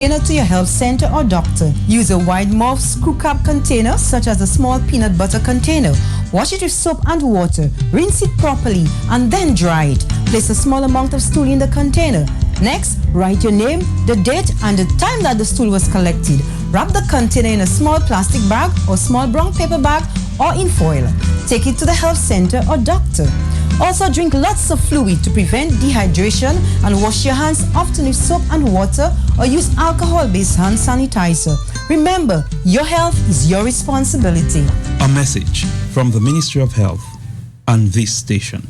to your health center or doctor. Use a wide mouth screw cap container such as a small peanut butter container. Wash it with soap and water. Rinse it properly and then dry it. Place a small amount of stool in the container. Next, write your name, the date, and the time that the stool was collected. Wrap the container in a small plastic bag or small brown paper bag or in foil. Take it to the health center or doctor. Also, drink lots of fluid to prevent dehydration and wash your hands often with soap and water or use alcohol-based hand sanitizer. Remember, your health is your responsibility. A message from the Ministry of Health and this station.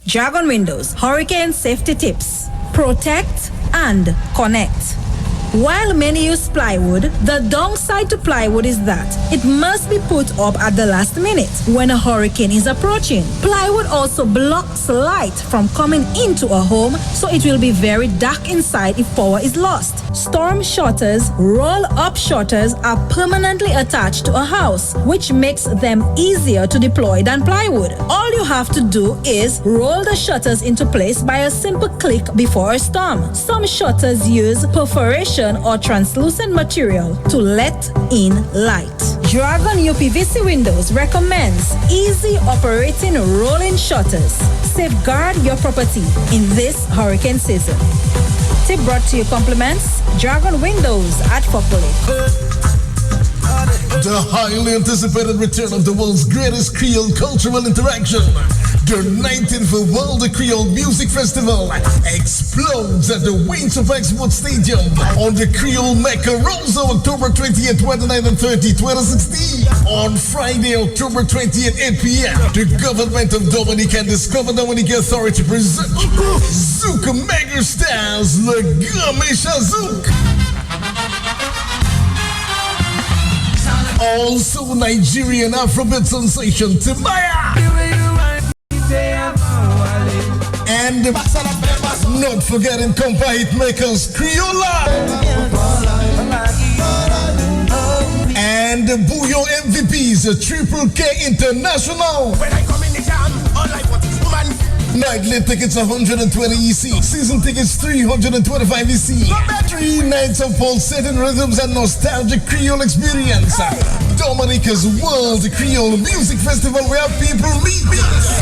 Dragon Windows, hurricane safety tips. Protect and connect. While many use plywood, the downside to plywood is that it must be put up at the last minute when a hurricane is approaching. Plywood also blocks light from coming into a home, so it will be very dark inside if power is lost. Storm shutters, roll-up shutters are permanently attached to a house, which makes them easier to deploy than plywood. All you have to do is roll the shutters into place by a simple click before a storm. Some shutters use perforation or translucent material to let in light. Dragon UPVC Windows recommends easy operating rolling shutters. Safeguard your property in this hurricane season. Tip brought to you compliments Dragon Windows at Fokole. The highly anticipated return of the world's greatest Creole cultural interaction. The 19th World Creole Music Festival explodes at the Wice Export Stadium on the Creole Mecca Rosa, October 20th, 29th and 30, 2016. On Friday, October 20th, 8 p.m., the government of Dominica and Discover Dominica Authority present Zouk Mega Stars Le Gamisha Zouk. Also Nigerian Afrobeat sensation Timaya. And not forgetting compa hitmakers Criolla. And the Bouillon MVPs Triple K International. When I come in the town, all I want is woman. Nightly tickets 120 EC. Season tickets 325 EC. 3 nights of pulsating rhythms and nostalgic Creole experience. Dominica's World Creole Music Festival where people meet.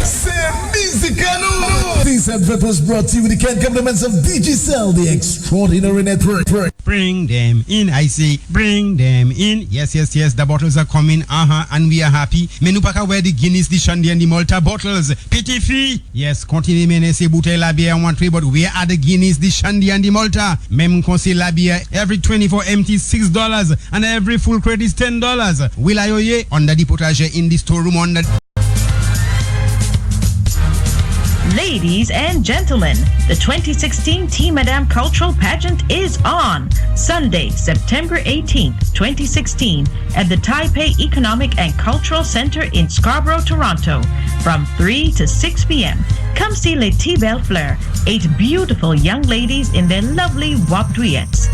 C'est Musicano. This advert was brought to you with the kind compliments of Digicel, the extraordinary network. Bring them in, I say. Bring them in. Yes. The bottles are coming. And we are happy. Menu paka where the Guinness, the Shandy, and the Malta bottles. Petit fee. Yes, continue mene se bouteille la bière one three, but where are the Guinness, the Shandy, and the Malta? Même conseil la bière. Every 24 empty $6 and every full crate is $10. Will I oye under the potager in the storeroom under. Ladies and gentlemen, the 2016 Team Madame Cultural Pageant is on Sunday, September 18th, 2016 at the Taipei Economic and Cultural Center in Scarborough, Toronto from 3 to 6 p.m. Come see Les T Belle Fleur, 8 beautiful young ladies in their lovely WAP duets.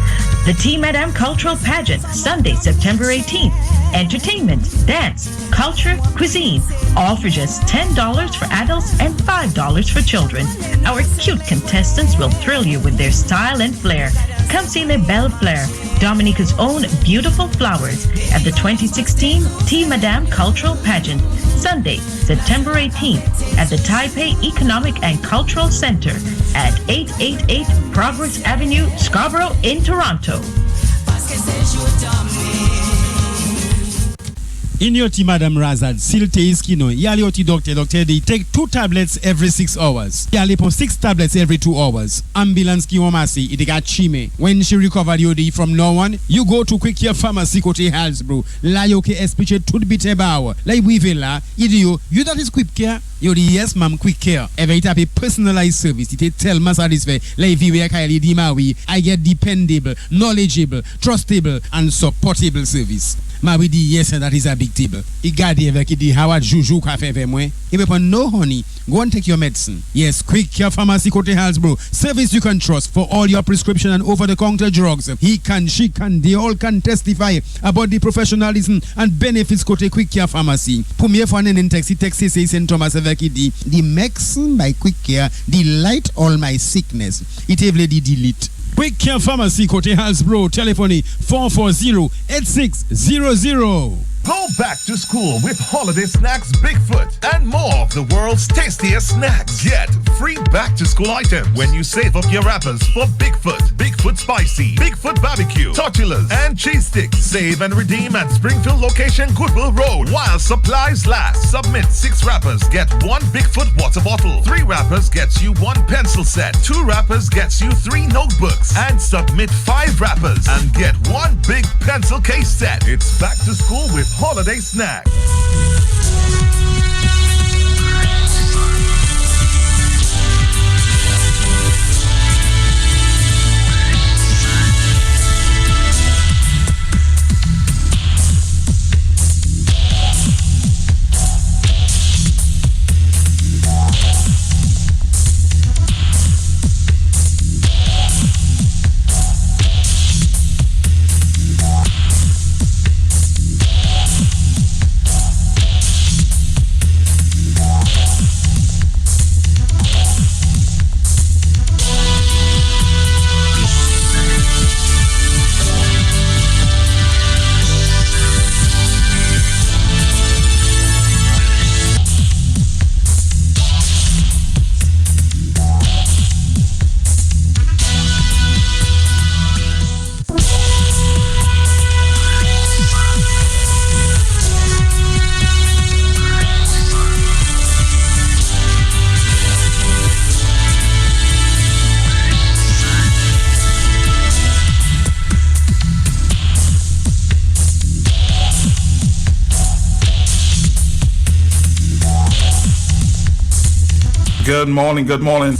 The Team Madame Cultural Pageant, Sunday, September 18th. Entertainment, dance, culture, cuisine, all for just $10 for adults and $5 for children. Our cute contestants will thrill you with their style and flair. Come see Les Belle Fleur, Dominica's own beautiful flowers, at the 2016 Team Madame Cultural Pageant, Sunday, September 18th, at the Taipei Economic and Cultural Center at 888 Progress Avenue, Scarborough in Toronto. In your tea, Madam Razad, silte iskino, yali oti doctor, they take 2 tablets every 6 hours. Yali pon 6 tablets every 2 hours. Ambulance ki omasi, it got chime. When she recovered you from no one, you go to Quick Care Pharmacy kote Halsbro. La yo ke espiche tout bite bao. La wive la, you that is Quick Care? You the yes ma'am Quick Care. Ever it have a personalized service. It tell me satisfy. Like if you kaili di mawi, I get dependable, knowledgeable, trustable, and supportable service. Ma we di yes that is a big table. I gadi avec di Howard Juju cafe ve mwen. If you no honey, go and take your medicine. Yes, Quick Care Pharmacy kote Halsbro. Service you can trust for all your prescription and over-the-counter drugs. He can, she can, they all can testify about the professionalism and benefits kote Quick Care Pharmacy. Premier for an text say St. Thomas the medicine by Quick Care delight all my sickness. It evely delete. Quick Care Pharmacy, Kote Halsbro, telephone 440-8600. Go back to school with Holiday Snacks Bigfoot and more of the world's tastiest snacks. Get free back to school items when you save up your wrappers for Bigfoot, Bigfoot Spicy, Bigfoot Barbecue, Tortillas, and Cheese Sticks. Save and redeem at Springfield location Goodwill Road while supplies last. Submit 6 wrappers, get 1 Bigfoot water bottle. 3 wrappers gets you 1 pencil set. 2 wrappers gets you 3 notebooks. And submit 5 wrappers and get 1 big pencil case set. It's back to school with Holiday Snack. Good morning, good morning.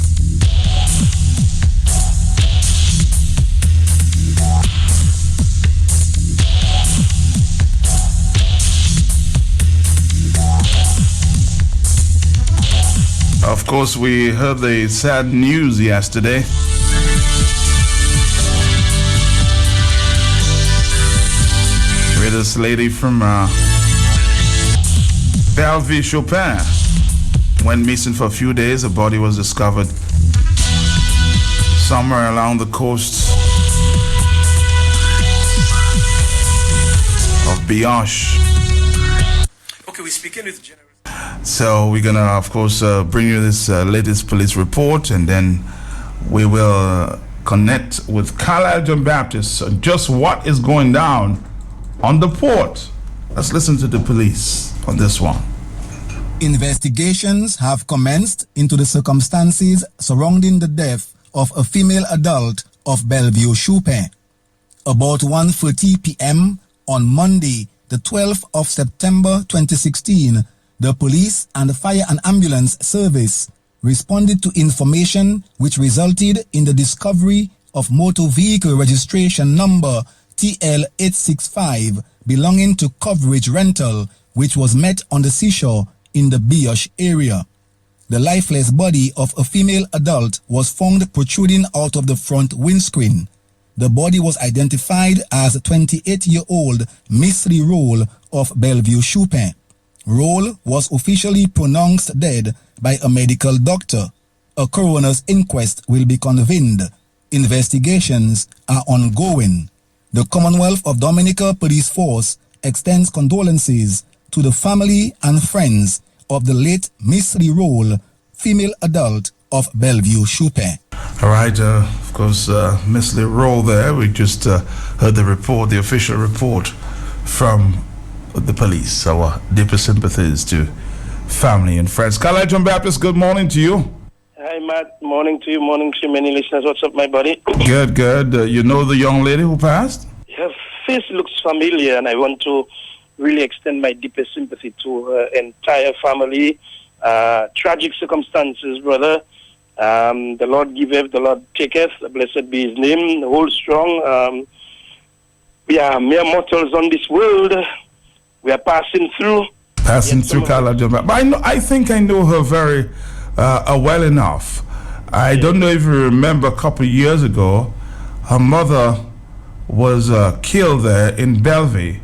Of course, we heard the sad news yesterday. With this lady from Bellevue, Chopin. Went missing for a few days. The body was discovered somewhere along the coast of Bianche. Okay, we're speaking with General. So we're gonna, of course, bring you this latest police report, and then we will connect with Carlisle John Baptist on just what is going down on the port. Let's listen to the police on this one. Investigations have commenced into the circumstances surrounding the death of a female adult of Bellevue, Chopin. About 1:30 p.m. on Monday, the 12th of September 2016, the police and fire and ambulance service responded to information which resulted in the discovery of motor vehicle registration number TL865 belonging to Coverage Rental, which was met on the seashore in the Biash area. The lifeless body of a female adult was found protruding out of the front windscreen. The body was identified as 28-year-old Miss Lee Roll of Bellevue, Chopin. Roll was officially pronounced dead by a medical doctor. A coroner's inquest will be convened. Investigations are ongoing. The Commonwealth of Dominica Police Force extends condolences to the family and friends of the late Miss Lee Roll, female adult of Bellevue, Chopin. All right, of course, Miss Lee Roll there. We just heard the report, the official report from the police. Our deepest sympathies to family and friends. Carlisle John Baptist, good morning to you. Hi, Matt. Morning to you. Morning to many listeners. What's up, my buddy? Good, good. You know the young lady who passed? Her face looks familiar, and I want to really extend my deepest sympathy to her entire family. Tragic circumstances, brother. The Lord giveth, the Lord taketh. Blessed be his name. Hold strong. We are mere mortals on this world. We are passing through. Passing through Carlisle John Baptist. But I think I know her very well enough. I don't know if you remember a couple of years ago, her mother was killed there in Bellevue,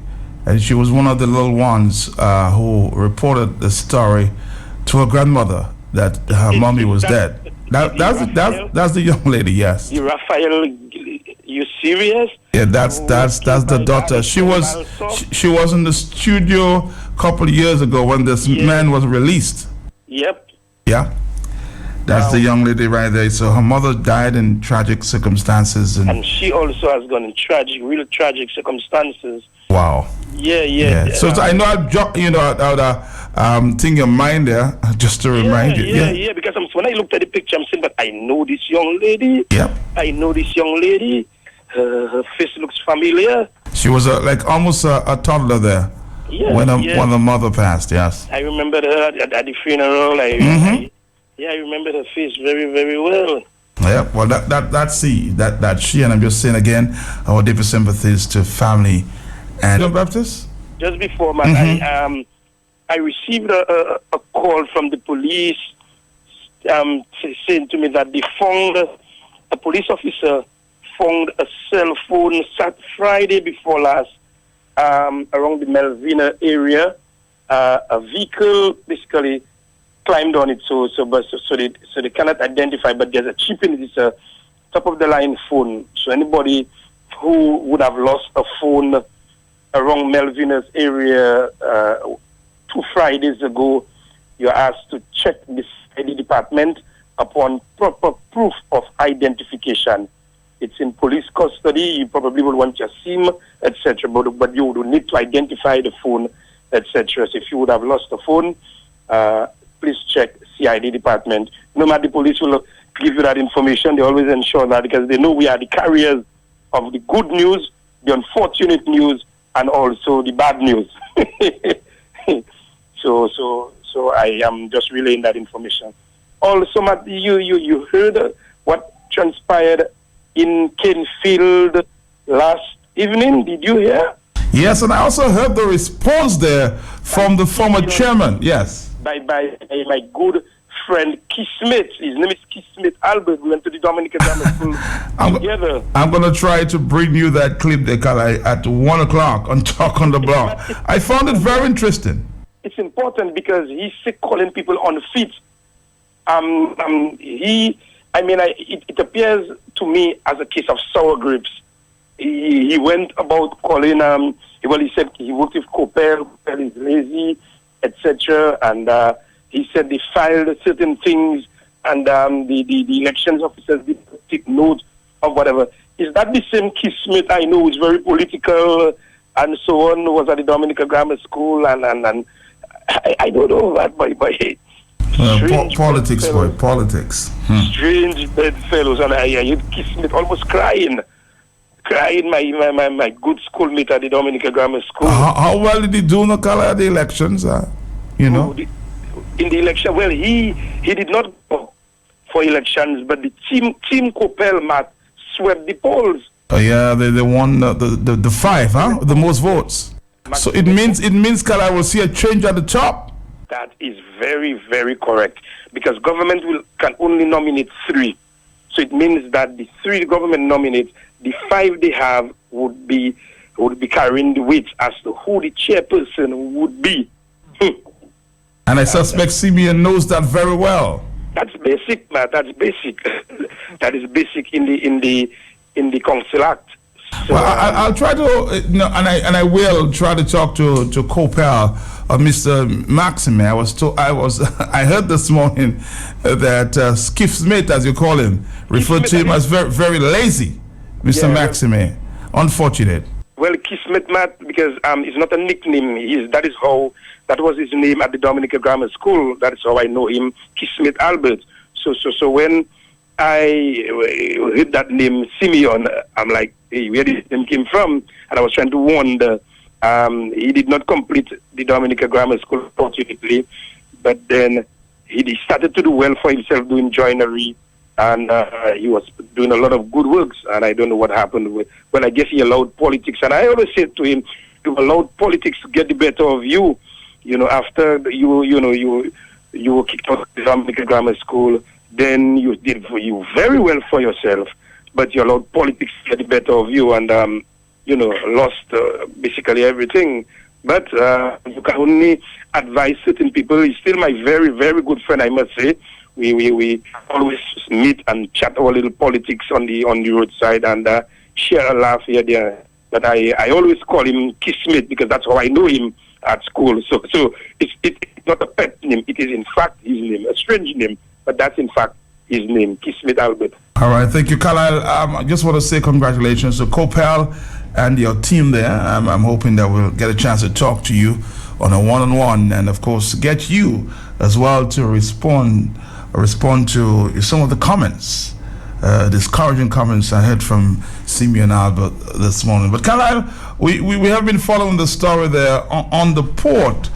and she was one of the little ones who reported the story to her grandmother that her mommy was dead. That's the young lady. Yes. The Raphael, you serious? Yeah, that's the daughter. She was in the studio a couple of years ago when this man was released. Yep. Yeah. That's the young lady right there. So her mother died in tragic circumstances, and she also has gone in real tragic circumstances. Wow. Yeah. So I know I'll think your mind there just to remind you. Yeah. Because when I looked at the picture, I'm saying, but I know this young lady. Yep. I know this young lady. Her face looks familiar. She was like almost a toddler there. Yeah. When the mother passed. Yes. I remember her at the funeral. I remember her face very, very well. Yeah, well, that's she, and I'm just saying again, our deepest sympathies to family and John Baptist. Just before, man, I received a call from the police saying to me that a police officer found a cell phone Friday before last around the Melvina area. A vehicle basically climbed on it, so they cannot identify, but there's a chip in it. It's a top of the line phone. So anybody who would have lost a phone around Melvina's area 2 Fridays ago, you're asked to check this ID department upon proper proof of identification. It's in police custody. You probably will want your SIM, etc. But you would need to identify the phone, etc. So if you would have lost a phone, please check CID department. No matter the police will give you that information, they always ensure that because they know we are the carriers of the good news, the unfortunate news, and also the bad news. So I am just relaying that information. Also, Matt, you heard what transpired in Canefield last evening. Did you hear? Yes, and I also heard the response there from the former chairman. Yes. By my good friend Kismet. His name is Kismet Albert. We went to the Dominican Grammar School together. I'm going to try to bring you that clip there, at 1 o'clock on Talk on the Block. I found it very interesting. It's important because he's sick calling people on feet. It appears to me as a case of sour grapes. He went about calling, he said he worked with Copel is lazy, etc. And he said they filed certain things and the elections officers did take note of whatever. Is that the same Kismet I know is very political and so on, was at the Dominican Grammar School and I don't know that, by politics, boy, politics. Strange bedfellows, and I Kismet almost crying, my good schoolmate at the Dominican Grammar School. How well did he do in the elections? In the election, well, he did not go for elections, but the team Copel, Matt, swept the polls. Yeah, they won the 5, huh? The most votes. So it means Kala will see a change at the top. That is very, very correct, because government can only nominate 3. So it means that the 3 the government nominates, the 5 they have would be carrying the weight as to who the chairperson would be. And I suspect CBN knows that very well. That's basic, man. That's basic. That is basic in the Council Act. So, well, I'll try to, and I will try to talk to Copel, Mr. Maxime. I heard this morning that Skiff Smith, as you call him, referred to him as very, very lazy, Mr. Maxime. Unfortunate. Well, Kismet, Matt, because it's not a nickname. That was his name at the Dominican Grammar School. That's how I know him, Kismet Albert. So when I heard that name, Simeon, I'm like, hey, where did name came from? And I was trying to wonder. He did not complete the Dominican Grammar School, fortunately, but then he started to do well for himself doing joinery, and he was doing a lot of good works, and I don't know what happened. Well, I guess he allowed politics, and I always said to him, you allowed politics to get the better of you. After you were kicked out of the Dominican Grammar School, then you did very well for yourself, but you allowed politics to get the better of you, and lost basically everything. But you can only advise certain people. He's still my very, very good friend, I must say, We always meet and chat our little politics on the roadside and share a laugh here there. But I always call him Kismet because that's how I know him at school. So it's not a pet name. It is in fact his name, a strange name, but that's in fact his name, Kismet Albert. All right, thank you, Carlisle. I just want to say congratulations to Copel and your team there. I'm hoping that we'll get a chance to talk to you on a one-on-one, and of course get you as well to respond to some of the comments, discouraging comments I heard from Simeon Albert this morning. But Carlisle, we have been following the story there on the port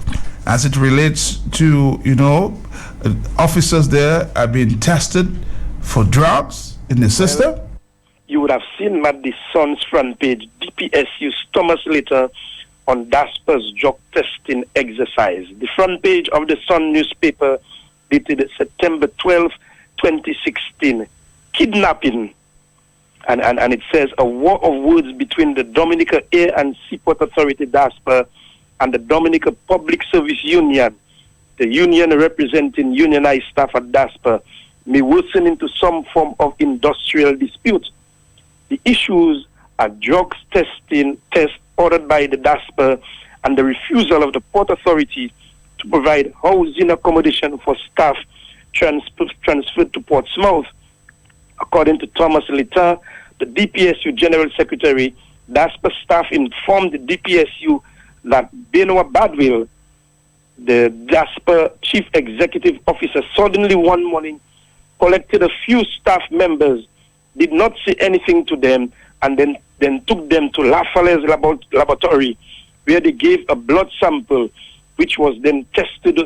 as it relates to, officers there are being tested for drugs in the system. You would have seen at the Sun's front page, DPSU's Thomas Later on DASPA's drug testing exercise. The front page of the Sun newspaper dated September 12, 2016. Kidnapping. And it says a war of words between the Dominica Air and Seaport Authority, DASPA, and the Dominica Public Service Union, the union representing unionized staff at DASPA, may worsen into some form of industrial dispute. The issues are drugs test ordered by the DASPA and the refusal of the Port Authority to provide housing accommodation for staff transferred to Portsmouth. According to Thomas Litter, the DPSU General Secretary, DASPA staff informed the DPSU that Benoit Badwell, the DASPA Chief Executive Officer, suddenly one morning collected a few staff members, did not say anything to them, and then took them to Lafayette's laboratory, where they gave a blood sample, which was then tested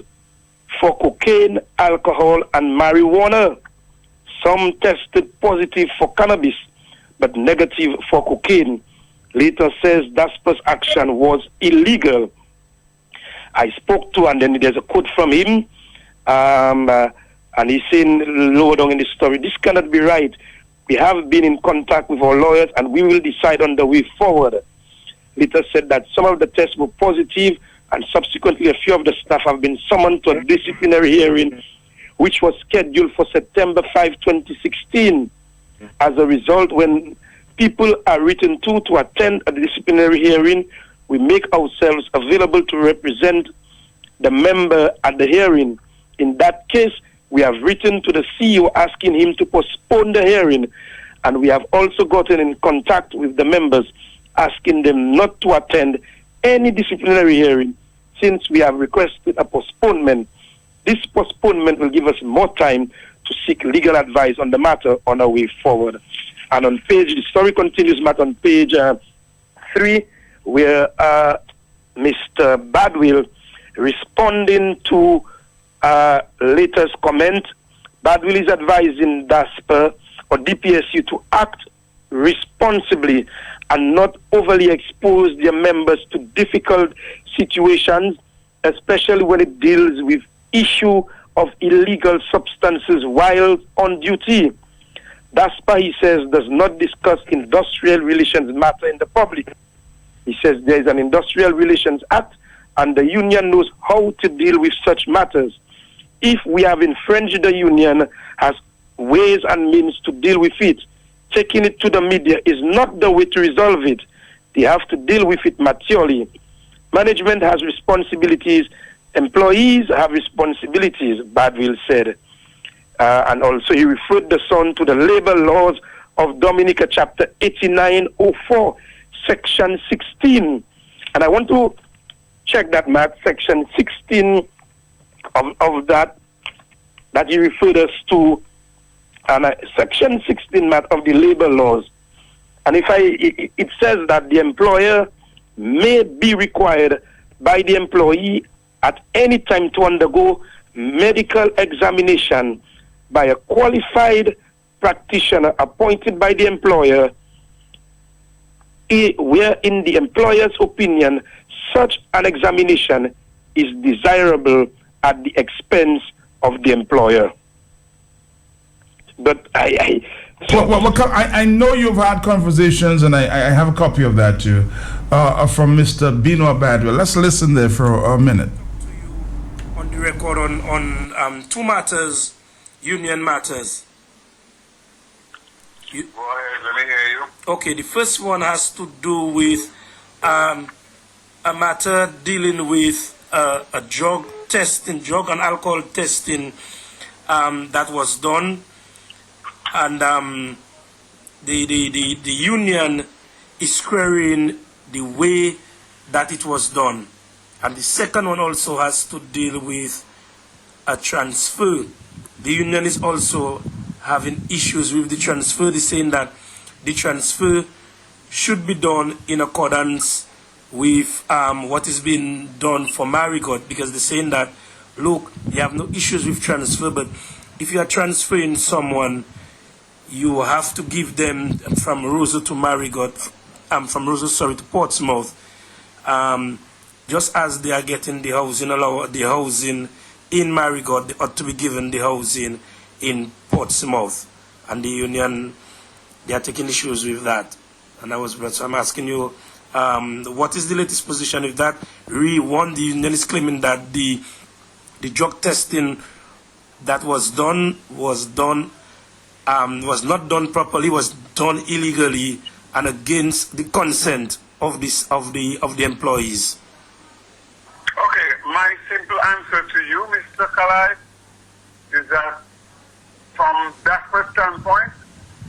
for cocaine, alcohol, and marijuana. Some tested positive for cannabis, but negative for cocaine. Later says DASPA's action was illegal. I spoke to, and then there's a quote from him, and he's saying lower down in the story, this cannot be right. We have been in contact with our lawyers, and we will decide on the way forward. Later said that some of the tests were positive, and subsequently a few of the staff have been summoned to a disciplinary hearing, which was scheduled for September 5, 2016. As a result, when people are written to attend a disciplinary hearing, we make ourselves available to represent the member at the hearing. In that case, we have written to the CEO asking him to postpone the hearing, and we have also gotten in contact with the members asking them not to attend any disciplinary hearing since we have requested a postponement. This postponement will give us more time to seek legal advice on the matter on our way forward. And the story continues, Matt, on page 3, where Mr. Badwell, responding to latest comment, Badwell is advising DASPA or DPSU to act responsibly and not overly expose their members to difficult situations, especially when it deals with issue of illegal substances while on duty. DASPA, he says, does not discuss industrial relations matter in the public. He says there is an Industrial Relations Act and the union knows how to deal with such matters. If we have infringed, the union has ways and means to deal with it. Taking it to the media is not the way to resolve it. They have to deal with it maturely. Management has responsibilities. Employees have responsibilities, Badwell said. And also he referred the Sun to the labor laws of Dominica chapter 8904, section 16. And I want to check that, Matt, section 16 of that he referred us to, and section 16, Matt, of the labor laws. And it says that the employer may be required by the employee at any time to undergo medical examination by a qualified practitioner appointed by the employer, where in the employer's opinion such an examination is desirable at the expense of the employer. But I know you've had conversations, and I have a copy of that too, from Mr. Benoit Badwell. Let's listen there for a minute. On the record on two matters union matters. Go ahead, let me hear you. Okay, the first one has to do with a matter dealing with a drug and alcohol testing that was done, and the union is querying the way that it was done. And the second one also has to deal with a transfer. The union is also having issues with the transfer. They're saying that the transfer should be done in accordance with what is being done for Marigot, because they're saying that, look, you have no issues with transfer, but if you are transferring someone, you have to give them from Roseau to Marigot, from Roseau, to Portsmouth, just as they are getting the housing in Marigot, they ought to be given the housing in Portsmouth. And the union, they are taking issues with that. And so I'm asking you, what is the latest position if that really one? The union is claiming that the drug testing that was not done properly, was done illegally and against the consent of the employees. Okay, my simple answer to you, Mr. Kalai, is that from DASPER's standpoint,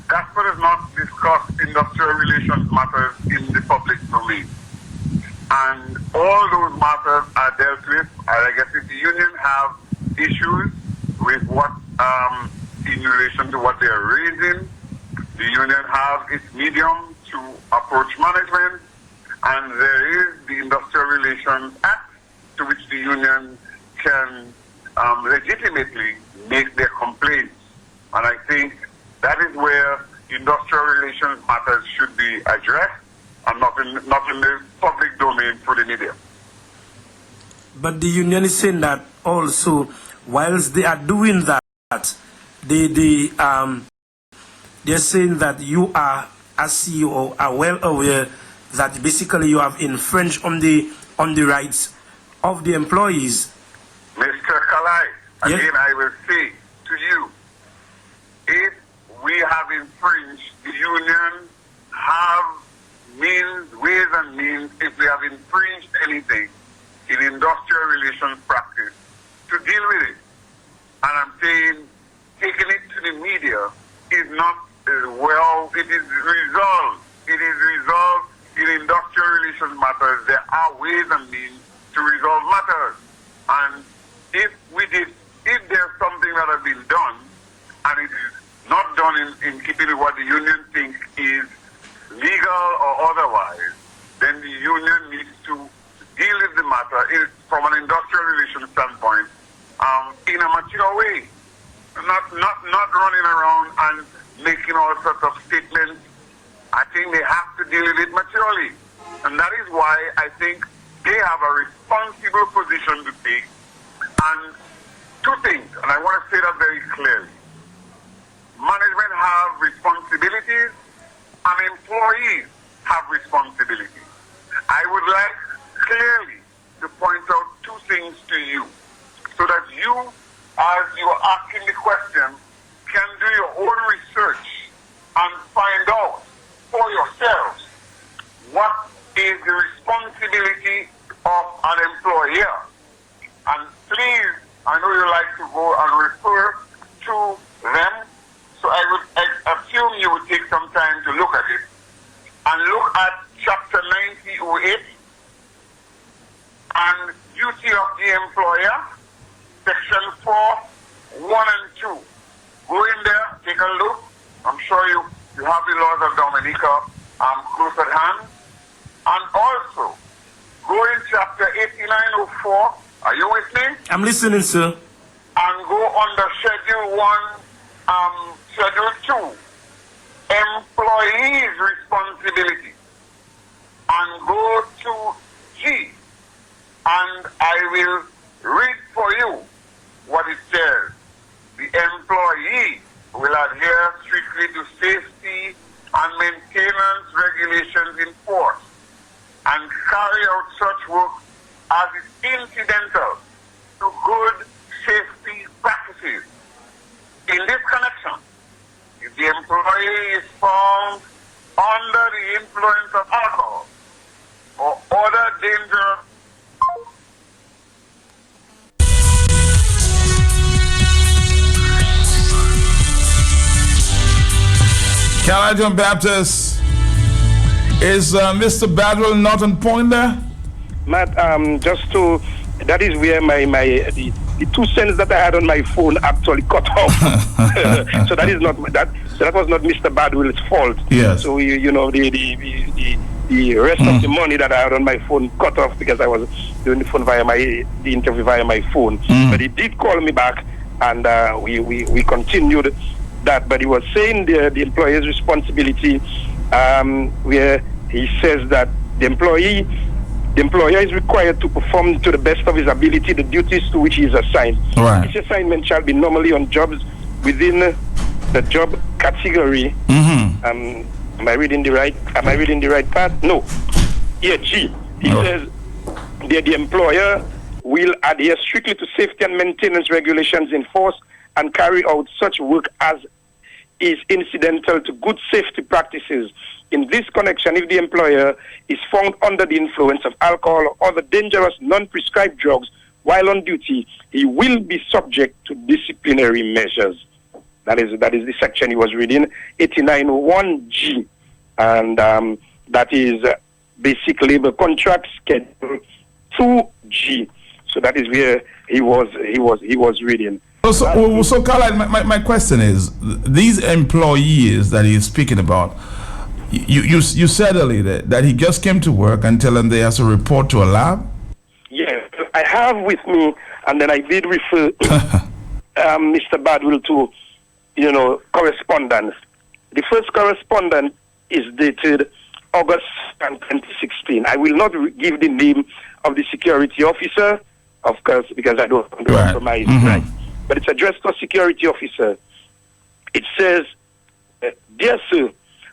DASPER does not discuss industrial relations matters in the public domain. And all those matters are dealt with. I guess if the union have issues with what, in relation to what they are raising, the union have its medium to approach management, and there is the Industrial Relations Act to which the union can legitimately make their complaints. And I think that is where industrial relations matters should be addressed, and not in the public domain through the media. But the union is saying that also, whilst they are doing that, they're saying that you are, as CEO, are well aware that basically you have infringed on the rights of the employees. Mr. Kalai, again, yes. I will say to you, if we have infringed, the union have ways and means, if we have infringed anything in industrial relations practice, to deal with it. And I'm saying, taking it to the media is not well, it is resolved. It is resolved in industrial relations matters. There are ways and means to resolve matters. And if there's something that has been done, and it is not done in keeping with what the union thinks is legal or otherwise, then the union needs to deal with the matter from an industrial relations standpoint in a mature way. Not running around and making all sorts of statements. I think they have to deal with it maturely. And that is why I think they have a responsible position to take. And two things, and I want to say that very clearly. Management have responsibilities and employees have responsibilities. I would like clearly to point out two things to you so that you, as you are asking the question, can do your own research and find out for yourselves what is the responsibility of an employer. And please, I know you like to go and refer to them, so I would assume you would take some time to look at it and look at Chapter 9008 and duty of the employer, Section 4, 1 and 2. Go in there, take a look. I'm sure you have the laws of Dominica close at hand. And also, go in Chapter 8904. Are you with me? I'm listening, sir. And go under Schedule 1, Schedule 2, Employees' Responsibility. And go to G. And I will read for you what it says. The employee will adhere strictly to safety and maintenance regulations in force and carry out such work as is incidental to good safety practices. In this connection, if the employee is found under the influence of alcohol or other dangerous Carolina John Baptist, is Mr. Badwell not on point there? Matt, that is where the 2 cents that I had on my phone actually cut off. So that is not that was not Mr. Badwell's fault. Yes. So the rest of the money that I had on my phone cut off because I was doing the interview via my phone. But he did call me back, and we continued that. But he was saying the employer's responsibility, where he says that the employer is required to perform to the best of his ability the duties to which he is assigned. Right. Each assignment shall be normally on jobs within the job category. Am I reading the right part? No. Here, G. He says the employer will adhere strictly to safety and maintenance regulations in force and carry out such work as is incidental to good safety practices. In this connection, if the employer is found under the influence of alcohol or other dangerous non-prescribed drugs while on duty, he will be subject to disciplinary measures. That is the section he was reading, 89.1G, and that is basic labor contract schedule 2G. So that is where he was reading. So Carla, my question is, these employees that he's speaking about, you said earlier that he just came to work and tell them they have to report to a lab? Yes, I have with me, and then I did refer Mr. Badwell to, correspondence. The first correspondence is dated August 2016. I will not give the name of the security officer, of course, because I don't want to compromise, right? But it's addressed to a security officer. It says, "Dear sir,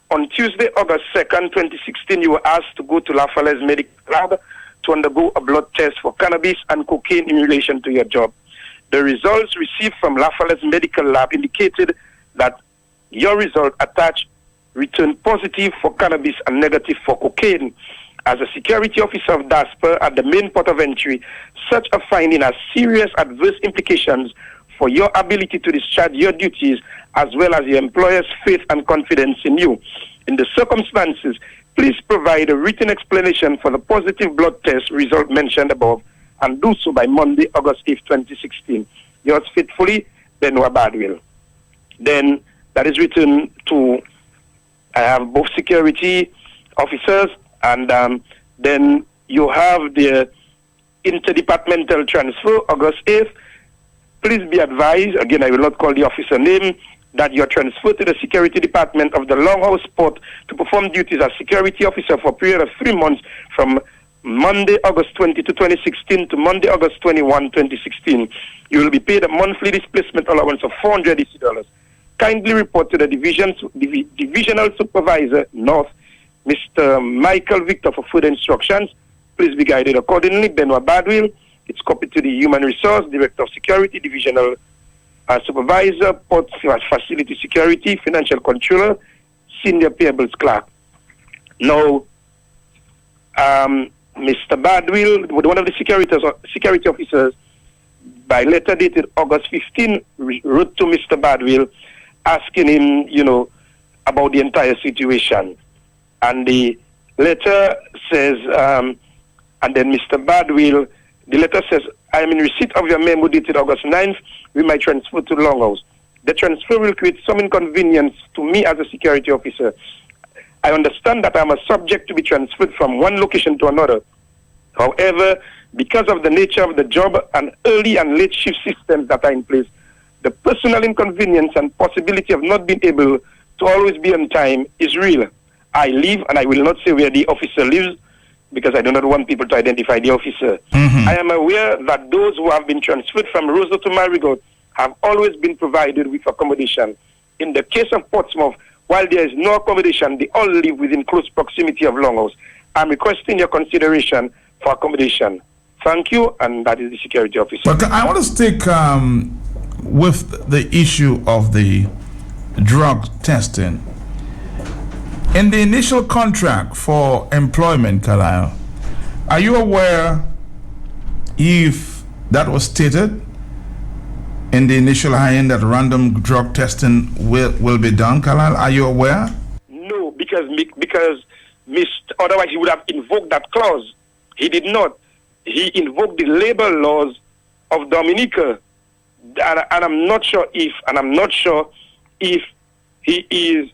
on Tuesday, August 2nd, 2016, you were asked to go to La Falaise's medical lab to undergo a blood test for cannabis and cocaine in relation to your job. The results received from La Falaise's medical lab indicated that your result attached returned positive for cannabis and negative for cocaine. As a security officer of DASPER at the main port of entry, such a finding has serious adverse implications for your ability to discharge your duties as well as your employer's faith and confidence in you. In the circumstances, please provide a written explanation for the positive blood test result mentioned above and do so by Monday, August 8th, 2016. Yours faithfully, Benoit Badwell." Then that is written to, I have both security officers, and then you have the interdepartmental transfer, August 8th. Please be advised, again, I will not call the officer name, that you are transferred to the security department of the Longhouse Port to perform duties as security officer for a period of 3 months from Monday, August 22, 2016 to Monday, August 21, 2016. You will be paid a monthly displacement allowance of $480. Kindly report to the divisional supervisor, North, Mr. Michael Victor, for further instructions. Please be guided accordingly. Benoit Badwell. It's copied to the Human Resource, Director of Security, Divisional Supervisor, Port Facility Security, Financial Controller, Senior Payables Clerk. Now, Mr. Badwell, one of the security officers, by letter dated August 15, wrote to Mr. Badwell asking him, about the entire situation. And the letter says, and then Mr. Badwell, the letter says, "I am in receipt of your memo dated August 9th with my transfer to Longhouse. The transfer will create some inconvenience to me as a security officer. I understand that I am a subject to be transferred from one location to another. However, because of the nature of the job and early and late shift systems that are in place, the personal inconvenience and possibility of not being able to always be on time is real. I live, and I will not say where the officer lives, because I do not want people to identify the officer. I am aware that those who have been transferred from Roseau to Marigot have always been provided with accommodation. In the case of Portsmouth, while there is no accommodation, they all live within close proximity of Longhouse. I'm requesting your consideration for accommodation. Thank you," and that is the security officer. But I want to stick with the issue of the drug testing, in the initial contract for employment, Carlisle, are you aware if that was stated in the initial hire that random drug testing will be done, Carlisle? Are you aware? No, because otherwise he would have invoked that clause. He did not. He invoked the labor laws of Dominica, and I'm not sure if he is,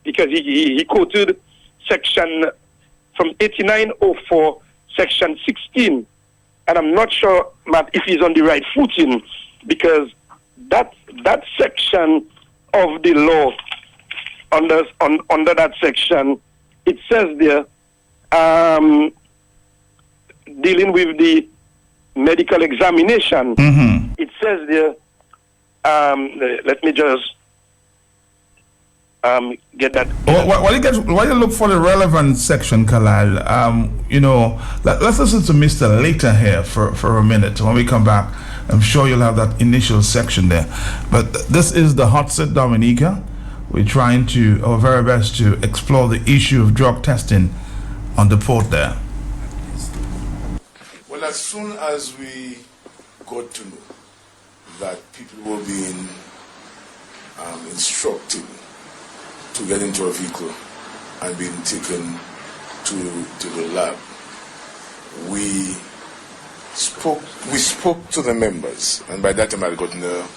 because he quoted section from 8904, section 16, and I'm not sure, Matt, if he's on the right footing, because that section of the law, under that section, it says there, dealing with the medical examination, it says there, let me just get that. While you look for the relevant section, Carlisle, let's listen to Mr. Later here for a minute. When we come back, I'm sure you'll have that initial section there. But this is the Hot Seat Dominica. We're trying our very best to explore the issue of drug testing on the port there. Well, as soon as we got to know that people were being instructed to get into a vehicle and being taken to the lab, we spoke to the members, and by that time I had gotten a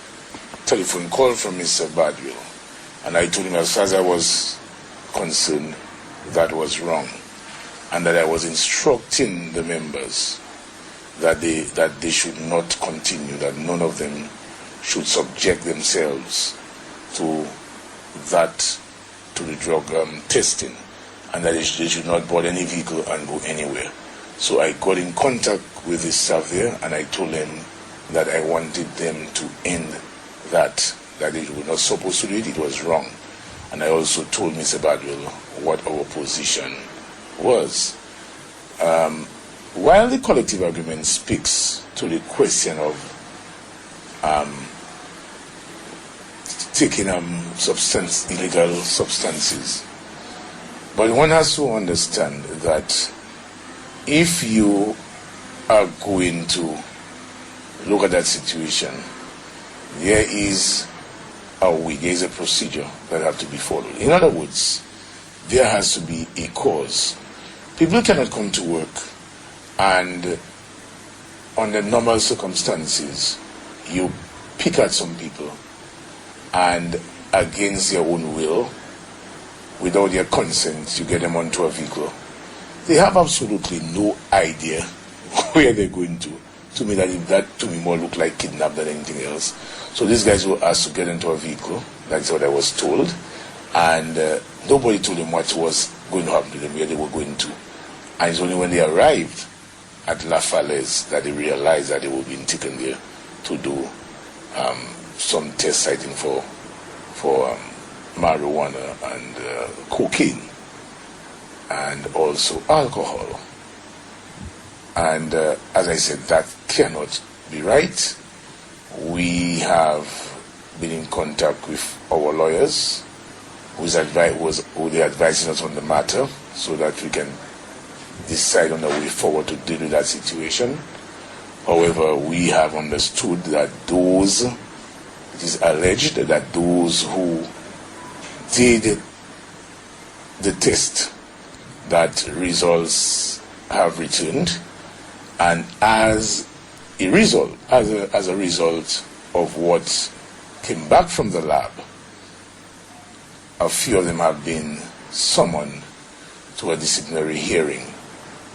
telephone call from Mr. Badwell, and I told him as far as I was concerned that was wrong, and that I was instructing the members that they should not continue, that none of them should subject themselves to the drug testing, and that they should not board any vehicle and go anywhere. So I got in contact with the staff there, and I told them that I wanted them to end that they were not supposed to do it, it was wrong. And I also told Mr. Badwell what our position was. While the collective agreement speaks to the question of taking illegal substances, but one has to understand that if you are going to look at that situation, there is a procedure that has to be followed. In other words, there has to be a cause. People cannot come to work and under normal circumstances, you pick at some people and against their own will, without their consent, you get them onto a vehicle. They have absolutely no idea where they're going to. To me, that more looked like kidnap than anything else. So these guys were asked to get into a vehicle. That's what I was told. And nobody told them what was going to happen to them, where they were going to. And it's only when they arrived at La Falaise that they realized that they were being taken there to do some test sighting for marijuana and cocaine and also alcohol. And as I said, that cannot be right. We have been in contact with our lawyers who are advising us on the matter so that we can decide on the way forward to deal with that situation. However, we have understood that it is alleged that those who did the test, that results have returned, and as a result of what came back from the lab, a few of them have been summoned to a disciplinary hearing,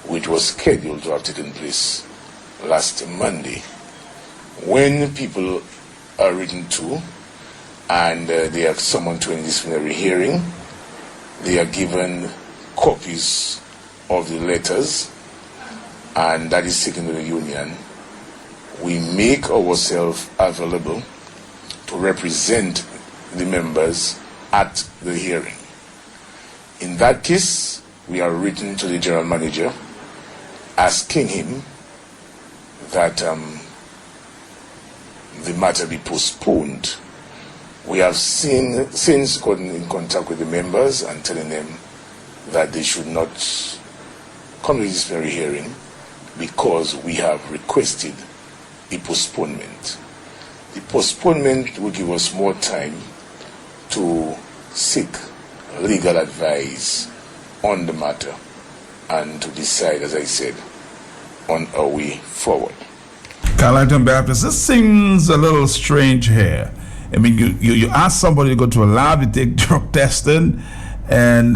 which was scheduled to have taken place last Monday. When people are written to and they are summoned to a disciplinary hearing, they are given copies of the letters, and that is taken to the union. We make ourselves available to represent the members at the hearing. In that case, we are written to the general manager asking him that the matter be postponed. We have since gotten in contact with the members and telling them that they should not come to this very hearing because we have requested a postponement. The postponement will give us more time to seek legal advice on the matter and to decide, as I said, on our way forward. Carlton Baptist, this seems a little strange here. I mean, you ask somebody to go to a lab to take drug testing, and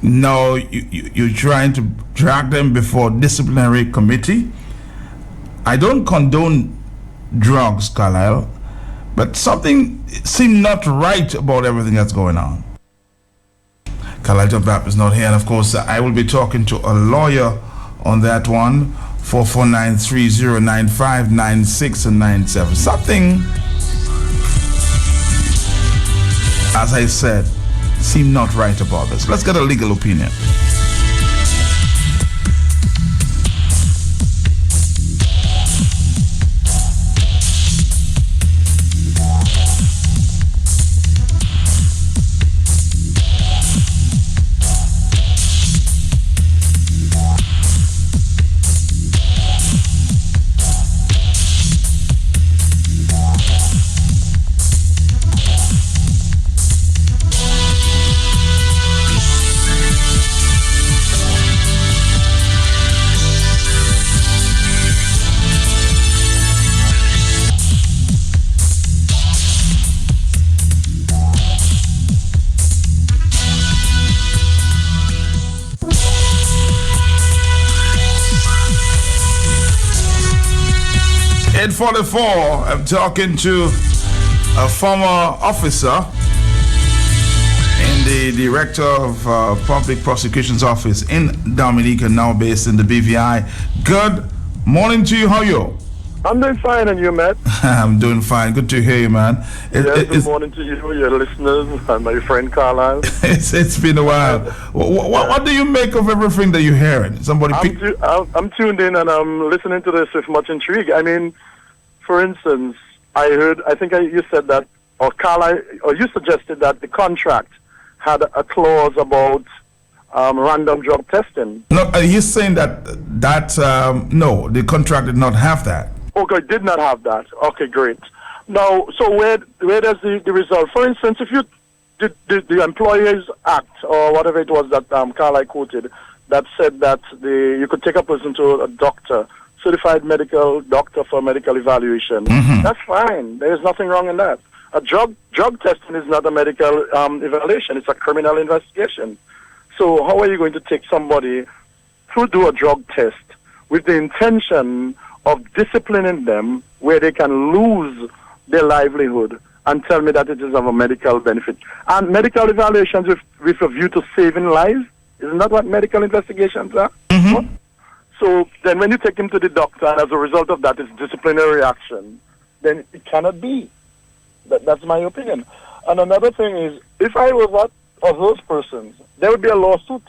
now you're trying to drag them before disciplinary committee. I don't condone drugs, Carlisle, but something seems not right about everything that's going on. Carlisle Baptist is not here, and of course I will be talking to a lawyer on that one. 449309596 and 97. Something, as I said, seem not right about this. Let's get a legal opinion. At 44, I'm talking to a former officer in the Director of Public Prosecution's Office in Dominica, now based in the BVI. Good morning to you. How are you? I'm doing fine, and you, Matt? I'm doing fine. Good to hear you, man. Good morning to you, your listeners, and my friend Carlisle. It's been a while. What do you make of everything that you're hearing? I'm tuned in, and I'm listening to this with much intrigue. I mean, for instance, you said that, or Carlisle, or you suggested that the contract had a clause about random drug testing. No, he's saying that no, the contract did not have that. Okay, did not have that. Okay, great. Now, so where does the result? For instance, if you the Employers Act or whatever it was that Carlisle quoted, that said that you could take a person to a doctor, certified medical doctor for medical evaluation. Mm-hmm. That's fine. There is nothing wrong in that. A drug testing is not a medical evaluation. It's a criminal investigation. So how are you going to take somebody to do a drug test with the intention of disciplining them where they can lose their livelihood and tell me that it is of a medical benefit? And medical evaluations with a view to saving lives, isn't that what medical investigations are? Mm-hmm. So then when you take him to the doctor and as a result of that it's disciplinary action, then it cannot be. That's my opinion. And another thing is, if I was one of those persons, there would be a lawsuit,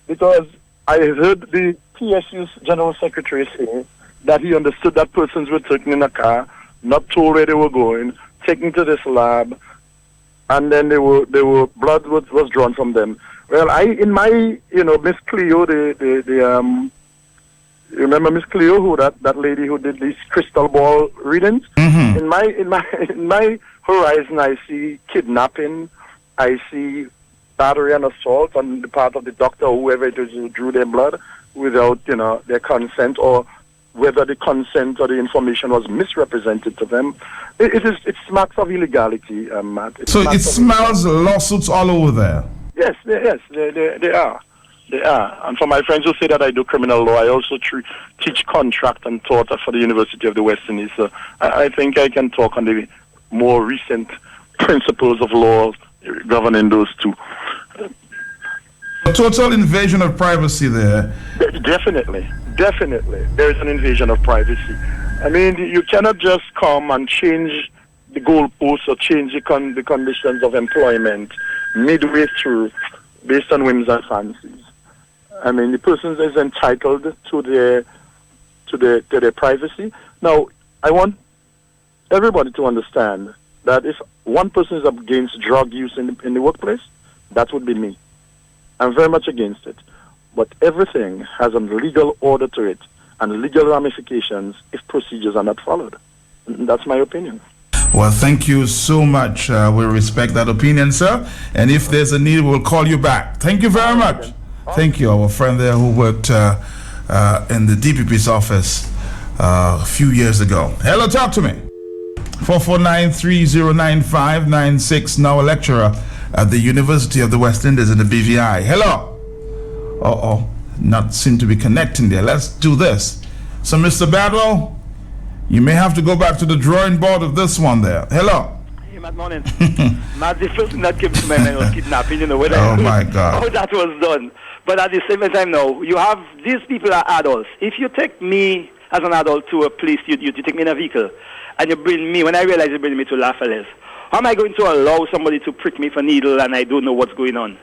because I heard the PSU's General Secretary say that he understood that persons were taken in a car, not told where they were going, taken to this lab, and then they were blood was drawn from them. Well, Miss Cleo, you remember Miss Cleo, that lady who did these crystal ball readings? Mm-hmm. In my horizon, I see kidnapping, I see battery and assault on the part of the doctor or whoever it is who drew their blood without their consent, or whether the consent or the information was misrepresented to them. It smacks of illegality, Matt. So it smells lawsuits all over there. Yes, they are. They are. And for my friends who say that I do criminal law, I also teach contract and taught for the University of the West Indies. So I think I can talk on the more recent principles of law governing those two. A total invasion of privacy there. Definitely. There is an invasion of privacy. I mean, you cannot just come and change the goalposts or change the conditions of employment midway through based on whims and fancies. I mean, the person is entitled to their privacy. Now, I want everybody to understand that if one person is against drug use in the workplace, that would be me. I'm very much against it. But everything has a legal order to it and legal ramifications if procedures are not followed. That's my opinion. Well, thank you so much. We respect that opinion, sir. And if there's a need, we'll call you back. Thank you very much. Thank you. Our friend there who worked in the DPP's office a few years ago. Hello, talk to me. 449-3095-96, now a lecturer at the University of the West Indies in the BVI. Hello. Not seem to be connecting there. Let's do this. So, Mr. Badwell, you may have to go back to the drawing board of this one there. Hello. Hey, Matt, morning. Matt, the first thing that came to my mind was kidnapping, whether my God. how that was done. But at the same time now, you have, these people are adults. If you take me as an adult to a place, you take me in a vehicle, and you bring me, when I realize you bring me to Lafayette, how am I going to allow somebody to prick me for needle and I don't know what's going on?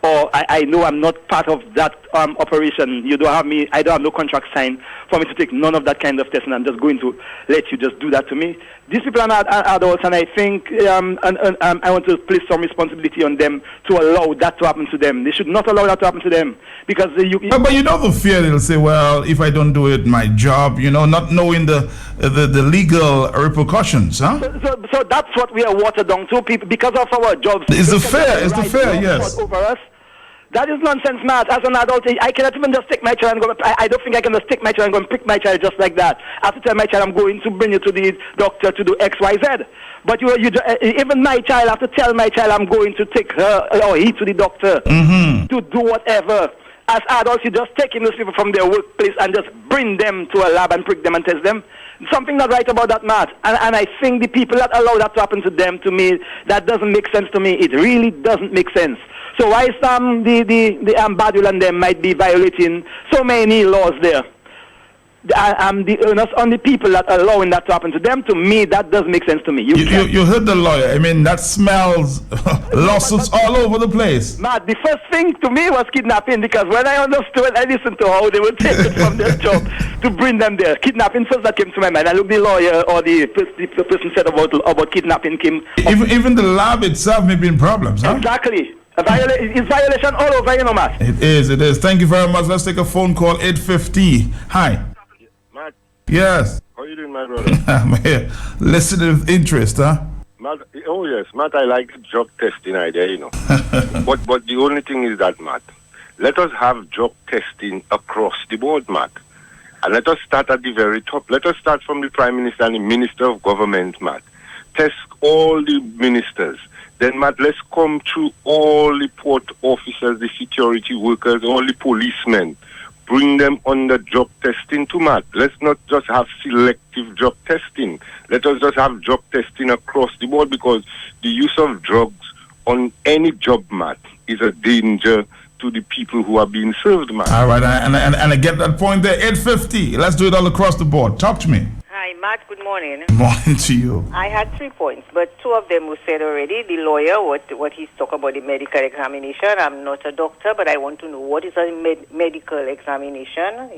Or I know I'm not part of that operation. You don't have me, I don't have no contract signed for me to take none of that kind of testing. I'm just going to let you just do that to me. These people are not adults, and I think I want to place some responsibility on them to allow that to happen to them. They should not allow that to happen to them, because But you know the fear, they'll say, well, if I don't do it, my job, not knowing the legal repercussions, huh? So that's what we are watered down to, people, because of our jobs. It's the fear, yes. Over us. That is nonsense, Matt. As an adult, I cannot even just take my child and go. I don't think I can just take my child and go and prick my child just like that. I have to tell my child, I'm going to bring you to the doctor to do X, Y, Z. But even my child, I have to tell my child I'm going to take her or he to the doctor to do whatever. As adults, you just taking those people from their workplace and just bring them to a lab and prick them and test them. Something not right about that, Matt. And I think the people that allow that to happen to them, to me, that doesn't make sense to me. It really doesn't make sense. So why the Badul and them might be violating so many laws there? The onus on the people that are allowing that to happen to them, to me, that does make sense to me. You heard the lawyer. I mean, that smells lawsuits all over the place. Matt, the first thing to me was kidnapping, because when I understood, I listened to how they would take it from their job to bring them there. Kidnapping first that came to my mind. I looked the lawyer or the person said about kidnapping came. Even the lab itself may be in problems, huh? Exactly. It's violation all over, Matt. It is. Thank you very much. Let's take a phone call, 850. Hi. Matt. Yes. How you doing, my brother? I'm here. Listening with interest, huh? Matt, oh yes, Matt, I like the drug testing idea, but the only thing is that, Matt, let us have drug testing across the board, Matt. And let us start at the very top. Let us start from the Prime Minister and the Minister of Government, Matt. Test all the ministers. Then, Matt, let's come to all the port officers, the security workers, all the policemen. Bring them under drug testing too, Matt. Let's not just have selective drug testing. Let us just have drug testing across the board, because the use of drugs on any job, Matt, is a danger to the people who are being served, Matt. All right, and I get that point there. 850. Let's do it all across the board. Talk to me. Hi, Matt. Good morning. Good morning to you. I had 3 points, but 2 of them were said already. The lawyer, what he's talking about the medical examination. I'm not a doctor, but I want to know what is a medical examination,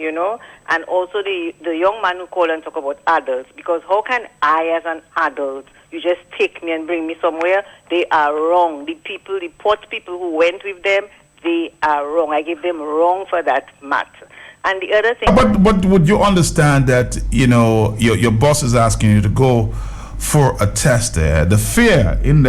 and also the young man who called and talk about adults, because how can I, as an adult, you just take me and bring me somewhere? They are wrong. The port people who went with them, they are wrong. I give them wrong for that, Matt. And the other thing... But would you understand that, your boss is asking you to go for a test there? The fear in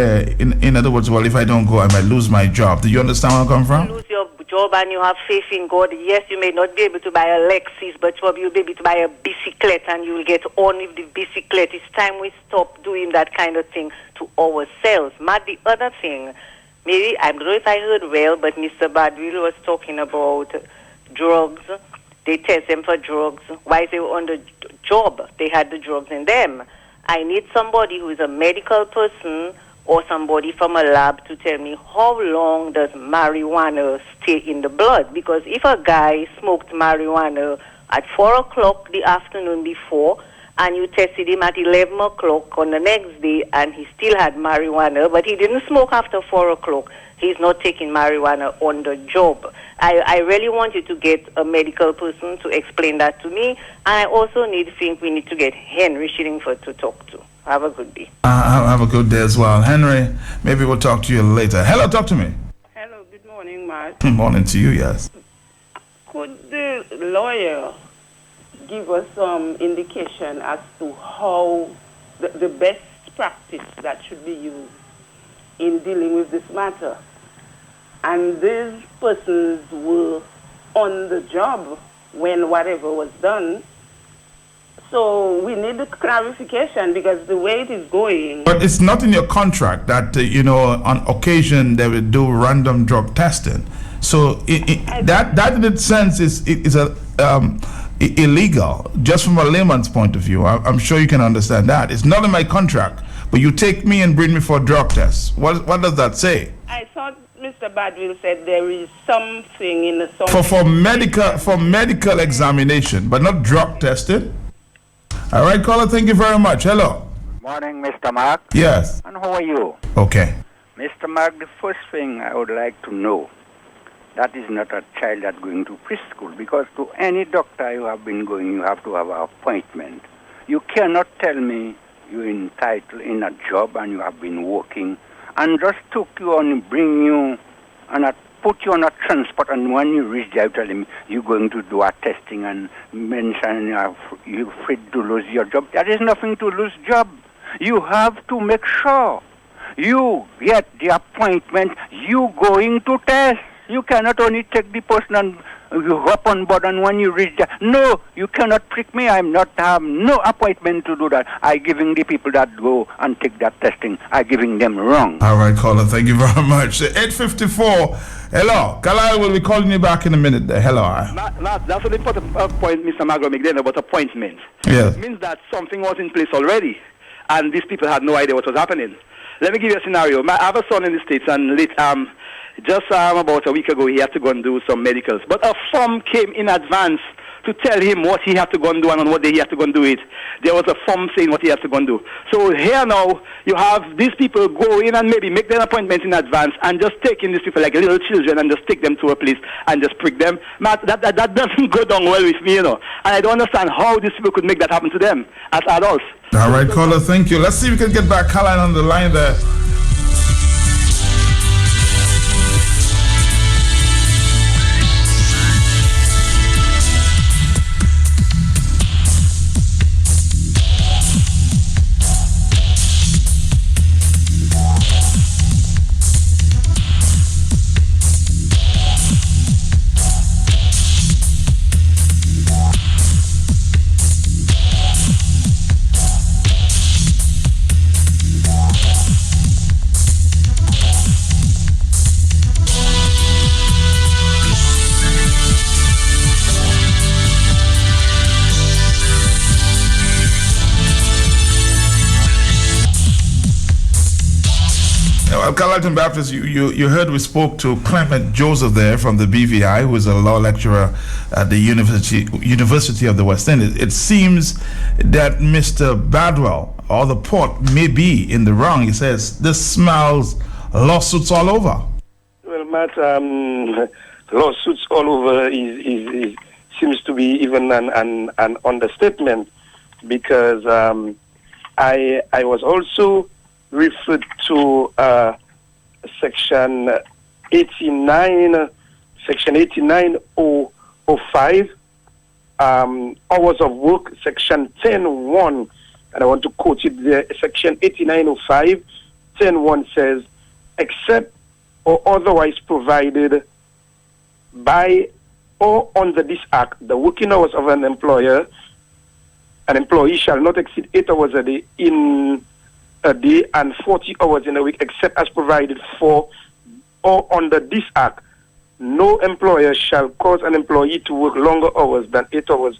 other words, well, if I don't go, I might lose my job. Do you understand where I'm coming from? You lose your job and you have faith in God. Yes, you may not be able to buy a Lexus, but you'll be able to buy a bicyclette and you'll get on with the bicyclette. It's time we stop doing that kind of thing to ourselves. Matt, the other thing, maybe, I don't know if I heard well, but Mr. Badwil was talking about drugs. They test them for drugs. While they were on the job, they had the drugs in them. I need somebody who is a medical person or somebody from a lab to tell me how long does marijuana stay in the blood. Because if a guy smoked marijuana at 4 o'clock the afternoon before, and you tested him at 11 o'clock on the next day, and he still had marijuana, but he didn't smoke after 4 o'clock, he's not taking marijuana on the job. I really want you to get a medical person to explain that to me. And I also think we need to get Henry Shillingford to talk to. Have a good day. Have a good day as well. Henry, maybe we'll talk to you later. Hello, talk to me. Hello, good morning, Matt. Good morning to you, yes. Could the lawyer give us some indication as to how the best practice that should be used in dealing with this matter? And these persons were on the job when whatever was done. So we need a clarification because the way it is going... But it's not in your contract that, on occasion they will do random drug testing. So that in its sense is illegal, just from a layman's point of view. I'm sure you can understand that. It's not in my contract, but you take me and bring me for a drug test. What does that say? I thought Mr. Badwell said there is something in the... For medical examination, but not drug testing. All right, caller, thank you very much. Hello. Morning, Mr. Mark. Yes. And how are you? Okay. Mr. Mark, the first thing I would like to know, that is not a child that's going to preschool, because to any doctor you have been going, you have to have an appointment. You cannot tell me you're entitled in a job and you have been working and just took you and bring you and put you on a transport, and when you reach there, you tell him you're going to do a testing and mention you're afraid to lose your job. There is nothing to lose job. You have to make sure you get the appointment, you going to test. You cannot only take the person and you hop on board, and when you reach there, no, you cannot prick me. I'm not have no appointment to do that. I giving the people that go and take that testing, I giving them wrong. All right, caller, thank you very much. 8:54. Hello, Kalai will be calling you back in a minute there. Hello. That's an important point Mr. Magro made then about appointment. Yes. It means that something was in place already, and these people had no idea what was happening. Let me give you a scenario. I have a son in the States, and just about a week ago, he had to go and do some medicals. But a form came in advance to tell him what he had to go and do and on what day he had to go and do it. There was a form saying what he has to go and do. So here now, you have these people go in and maybe make their appointment in advance and just take in these people like little children and just take them to a place and just prick them. Matt, that doesn't go down well with me, And I don't understand how these people could make that happen to them as adults. All right, caller, thank you. Let's see if we can get back Caroline on the line there. Carleton Baptist, you heard we spoke to Clement Joseph there from the BVI, who is a law lecturer at the University of the West End. It seems that Mr. Badwell or the port may be in the wrong. He says this smells lawsuits all over. Well, Matt, lawsuits all over seems to be even an understatement, because I was also referred to section 8905, hours of work, section 10.1, and I want to quote it there. Section 8905, 10.1 says, except or otherwise provided by or under this act, the working hours of an employee shall not exceed 8 hours a day and 40 hours in a week, except as provided for or under this act. No employer shall cause an employee to work longer hours than 8 hours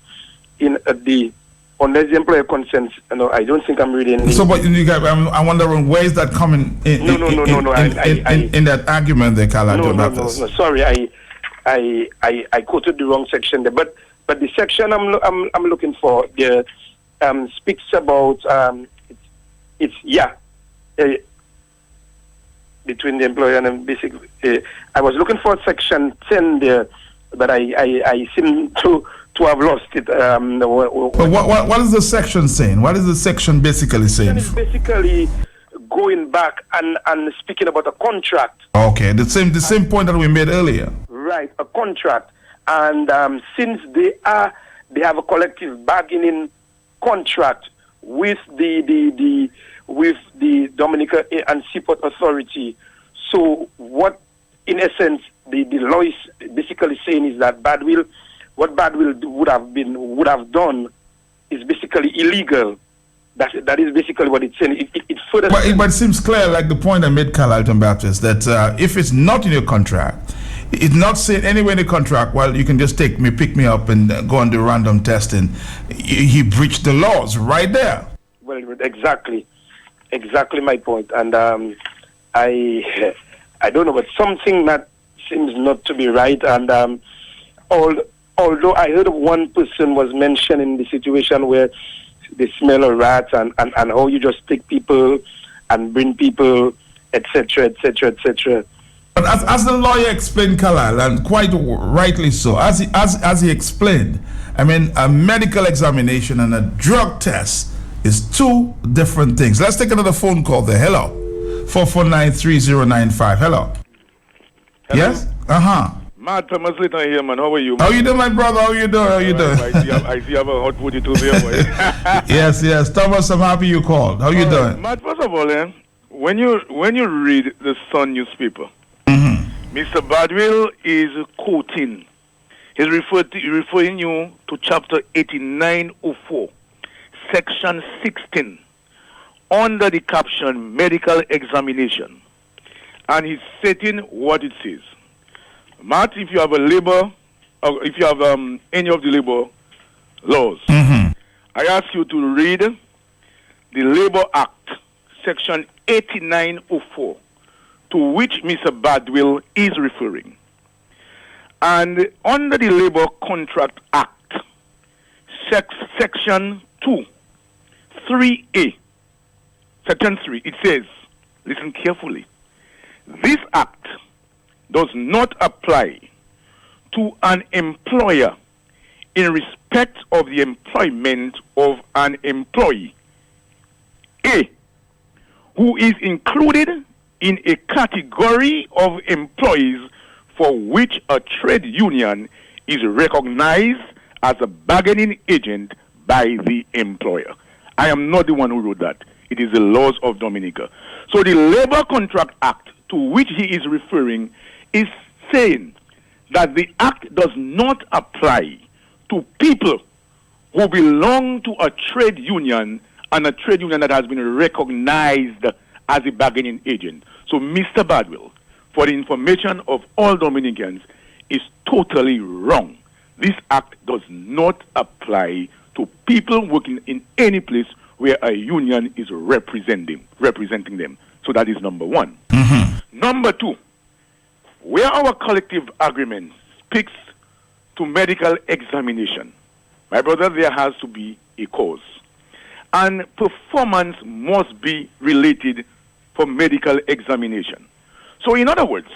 in a day, unless the employer consents. I don't think I'm reading. So, but I'm wondering, where is that coming in? No. In that argument, they call No. Sorry, I quoted the wrong section there. But the section I'm looking for there speaks about between the employer and basic. I was looking for section 10 there, but I seem to have lost it. But what is the section saying? What is the section basically saying? It's basically going back and speaking about a contract. Okay, the same point that we made earlier. Right, a contract. And since they have a collective bargaining contract with the Dominica and Seaport Authority. So what, in essence, the law is basically saying is that what Badwill would have done is basically illegal. That is basically what it's saying. It further. But it seems clear, like the point I made, Carlisle Baptist, that if it's not in your contract, it's not saying anywhere in the contract, well, you can just pick me up and go on the random testing. He breached the laws right there. Well, exactly my point. And I don't know, but something that seems not to be right. And although I heard of one person was mentioning the situation where they smell of rats and how you just take people and bring people, etc., etc., etc. But as the lawyer explained, Carlisle, and quite rightly so, as he explained, I mean, a medical examination and a drug test is two different things. Let's take another phone call there. Hello. 449-3095. Hello. Yes? Matt Thomas Little here, man. How are you, man? How you doing, my brother? How you doing? I see you have a hot 42 there, boy. Yes. Thomas, I'm happy you called. How you doing? Matt, first of all, when you read the Sun newspaper, Mr. Badwill is quoting. He's referring you to chapter 8904, section 16, under the caption medical examination. And he's stating what it says. Matt, if you have a labor, or if you have any of the labor laws, I ask you to read the Labor Act, section 8904, to which Mr. Badwill is referring. And under the Labor Contract Act, section 2, 3A, section 3, it says, listen carefully, this act does not apply to an employer in respect of the employment of an employee, A, who is included in a category of employees for which a trade union is recognized as a bargaining agent by the employer. I am not the one who wrote that. It is the laws of Dominica. So the Labor Contract Act to which he is referring is saying that the act does not apply to people who belong to a trade union and a trade union that has been recognized as a bargaining agent. So Mr. Badwill, for the information of all Dominicans, is totally wrong. This act does not apply to people working in any place where a union is representing them. So that is number one. Number two, where our collective agreement speaks to medical examination, my brother, there has to be a cause. And performance must be related for medical examination. So in other words,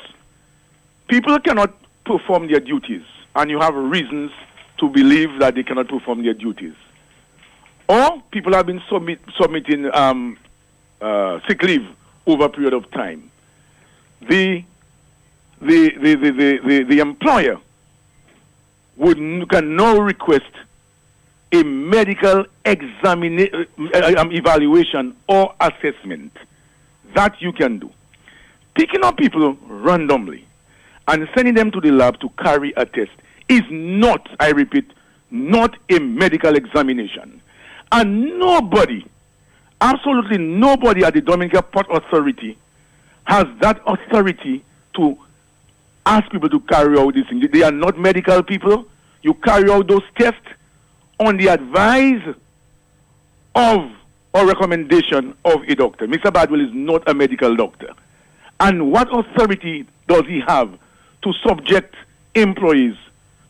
people cannot perform their duties, and you have reasons to believe that they cannot perform their duties. Or people have been submitting sick leave over a period of time. The employer can now request a medical evaluation or assessment. That you can do. Picking up people randomly and sending them to the lab to carry a test is not, I repeat, not a medical examination. And nobody, absolutely nobody at the Dominica Port Authority has that authority to ask people to carry out these things. They are not medical people. You carry out those tests on the advice of or recommendation of a doctor. Mr. Badwill is not a medical doctor. And what authority does he have to subject employees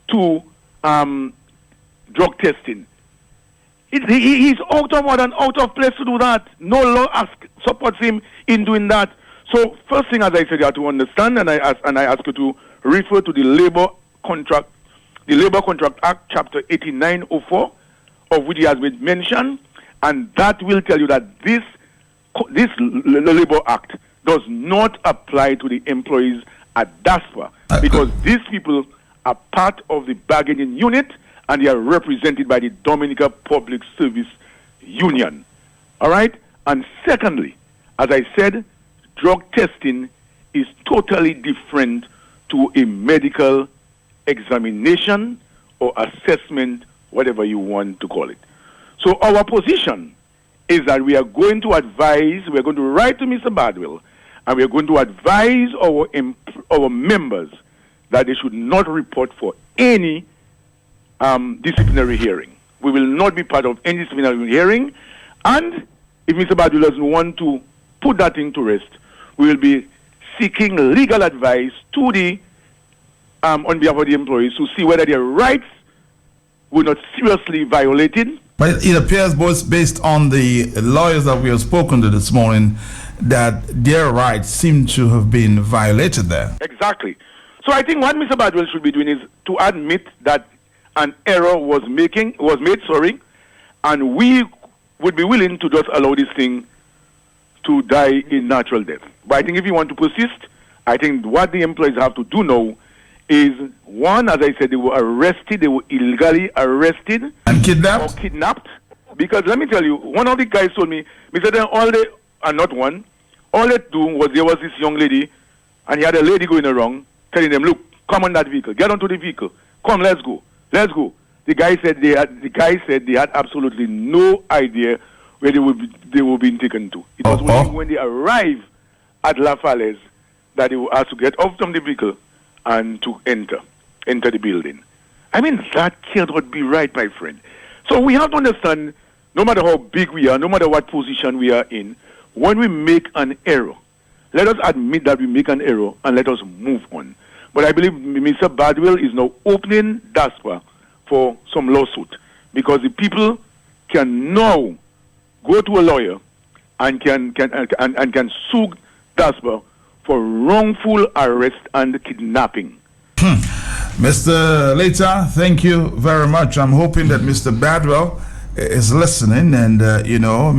to drug testing? He's out of order and out of place to do that. No law supports him in doing that. So first thing, as I said, you have to understand, and I ask you to refer to the Labor Contract the Labor Contract Act, Chapter 8904, of which has been mentioned, and that will tell you that this Labor Act does not apply to the employees at DASPA, because these people are part of the bargaining unit and they are represented by the Dominica Public Service Union. All right? And secondly, as I said, drug testing is totally different to a medical examination or assessment, whatever you want to call it. So our position is that we are going to advise, we're going to write to Mr. Badwell, and we're going to advise our members that they should not report for any disciplinary hearing. We will not be part of any disciplinary hearing, and if Mr. Badwell doesn't want to put that thing to rest, we will be seeking legal advice to the on behalf of the employees to see whether their rights were not seriously violated. But it appears, both based on the lawyers that we have spoken to this morning, that their rights seem to have been violated there. Exactly. So I think what Mr. Badwell should be doing is to admit that an error was made, and we would be willing to just allow this thing to die a natural death. But I think if you want to persist, I think what the employees have to do now is, one, as I said, they were arrested, they were illegally arrested. And kidnapped? Or kidnapped. Because let me tell you, one of the guys told me, Mr. Then all they, and not one, all they do was there was this young lady, and he had a lady going around, telling them, look, come on that vehicle, get onto the vehicle, come, let's go. The guy said they had absolutely no idea where they were being taken to. It was only when they arrived at La Falaise that they were asked to get off from the vehicle and to enter the building. I mean, that cannot be right, my friend. So we have to understand, no matter how big we are, no matter what position we are in, when we make an error, let us admit that we make an error and let us move on. But I believe Mr. Badwell is now opening DASPA for some lawsuit, because the people can now go to a lawyer and can sue DASPA for wrongful arrest and kidnapping. Mr. Later, thank you very much. I'm hoping that Mr. Badwell is listening and,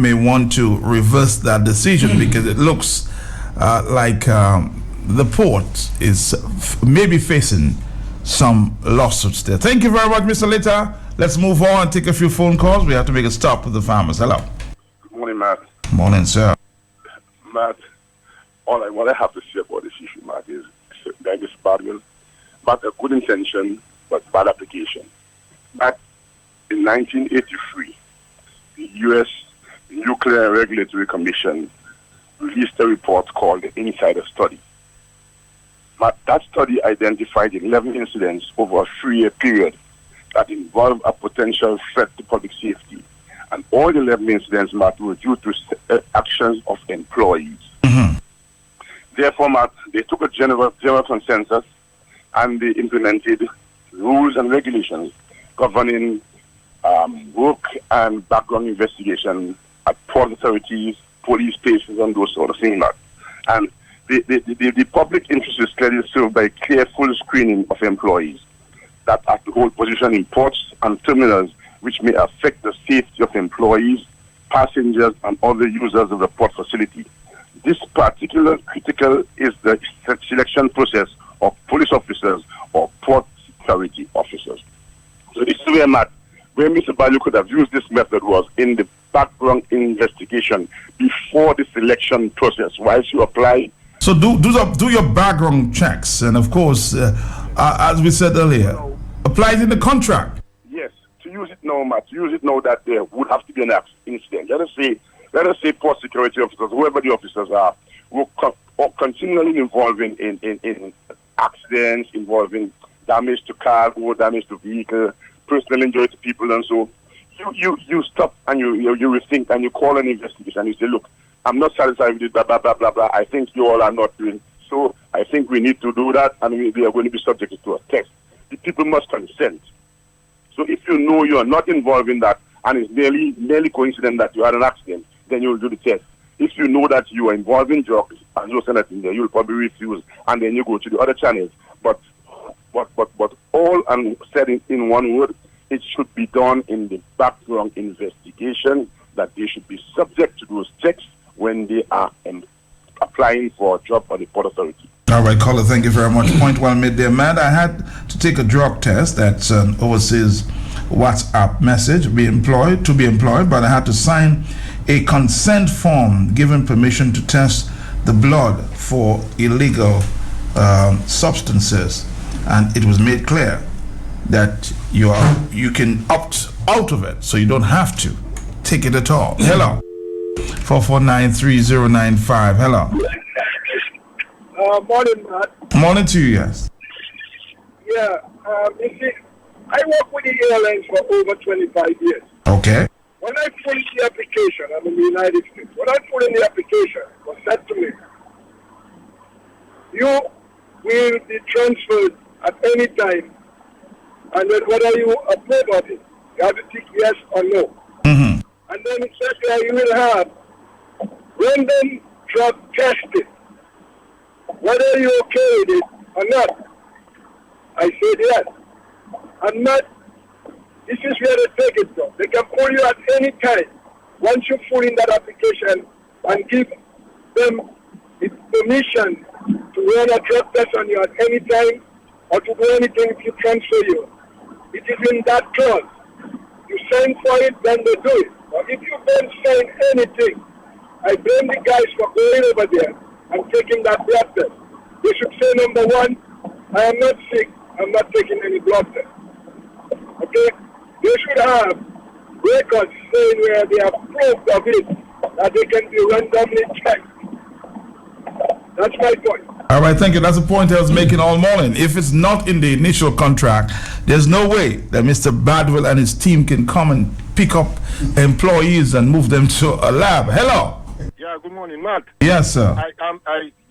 may want to reverse that decision, because it looks like the port is maybe facing some lawsuits there. Thank you very much, Mr. Later. Let's move on and take a few phone calls. We have to make a stop with the farmers. Hello. Good morning, Matt. Morning, sir. Matt, what I have to say about this issue, Matt, is that this Badwell, but a good intention, but bad application. Matt, in 1983, the U.S. Nuclear Regulatory Commission released a report called the Insider Study. Matt, that study identified 11 incidents over a 3-year period that involved a potential threat to public safety. And all 11 incidents, Matt, were due to actions of employees. Mm-hmm. Therefore, Matt, they took a general consensus and they implemented rules and regulations governing work and background investigation at port authorities, police stations, and those sort of things, Matt. And the public interest is clearly served by careful screening of employees that are to hold position in ports and terminals, which may affect the safety of employees, passengers, and other users of the port facility. This particular critical is the selection process of police officers or port security officers. So this is where Mr. Badwell could have used this method was in the background investigation before the selection process. Once you apply. So do your background checks, and of course, as we said earlier, apply it in the contract. Yes, to use it now, Matt. To use it now that there would have to be an incident. Let us say port security officers, whoever the officers are, will continually involved in accidents, involving damage to cargo, damage to vehicle, personal injury to people, and so you stop and you rethink and you call an investigation and you say, look, I'm not satisfied with it, blah, blah, blah, blah, blah. I think you all are not doing so. I think we need to do that, and we are going to be subjected to a test. The people must consent. So if you know you are not involved in that, and it's merely coincident that you had an accident, then you will do the test. If you know that you are involved in drugs and you're saying that in there, you'll probably refuse, and then you go to the other channels. But But all and said in one word, it should be done in the background investigation, that they should be subject to those checks when they are applying for a job on the Port Authority. All right, caller, thank you very much. Point well made there, Matt. I had to take a drug test. That's an overseas WhatsApp message to be employed, but I had to sign a consent form giving permission to test the blood for illegal substances, and it was made clear that you can opt out of it, so you don't have to take it at all. Hello, 4493095. Hello. Morning, Matt. Morning to you. Yes. Yeah, you see, I work with the airlines for over 25 years. Okay. When I put in the application, I'm in the United States. When I put in the application, it was said to me, you will be transferred at any time, and then whether you approve of it, you have to tick yes or no. Mm-hmm. And then it said that you will have random drug testing, whether you're okay with it or not. I said yes. And Matt, this is where they take it from. They can call you at any time once you fill in that application and give them the permission to run a drug test on you at any time or to do anything if you transfer you. It is in that clause. You sign for it, then they do it. But if you don't sign anything, I blame the guys for going over there and taking that blood test. They should say, number one, I am not sick, I'm not taking any blood test. Okay? They should have records saying where they have proof of it, that they can be randomly checked. That's my point. All right, thank you. That's the point I was making all morning. If it's not in the initial contract, there's no way that Mr. Badwell and his team can come and pick up employees and move them to a lab. Hello. Yeah, good morning, Matt. Yes, sir.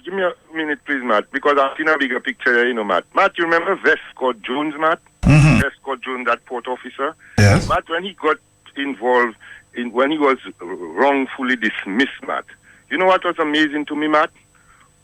Give me a minute, please, Matt, because I've seen a bigger picture here, Matt. Matt, you remember Vescott Jones, Matt? Mm-hmm. Vescott Jones, that port officer? Yes. Matt, when he got involved, when he was wrongfully dismissed, Matt, you know what was amazing to me, Matt?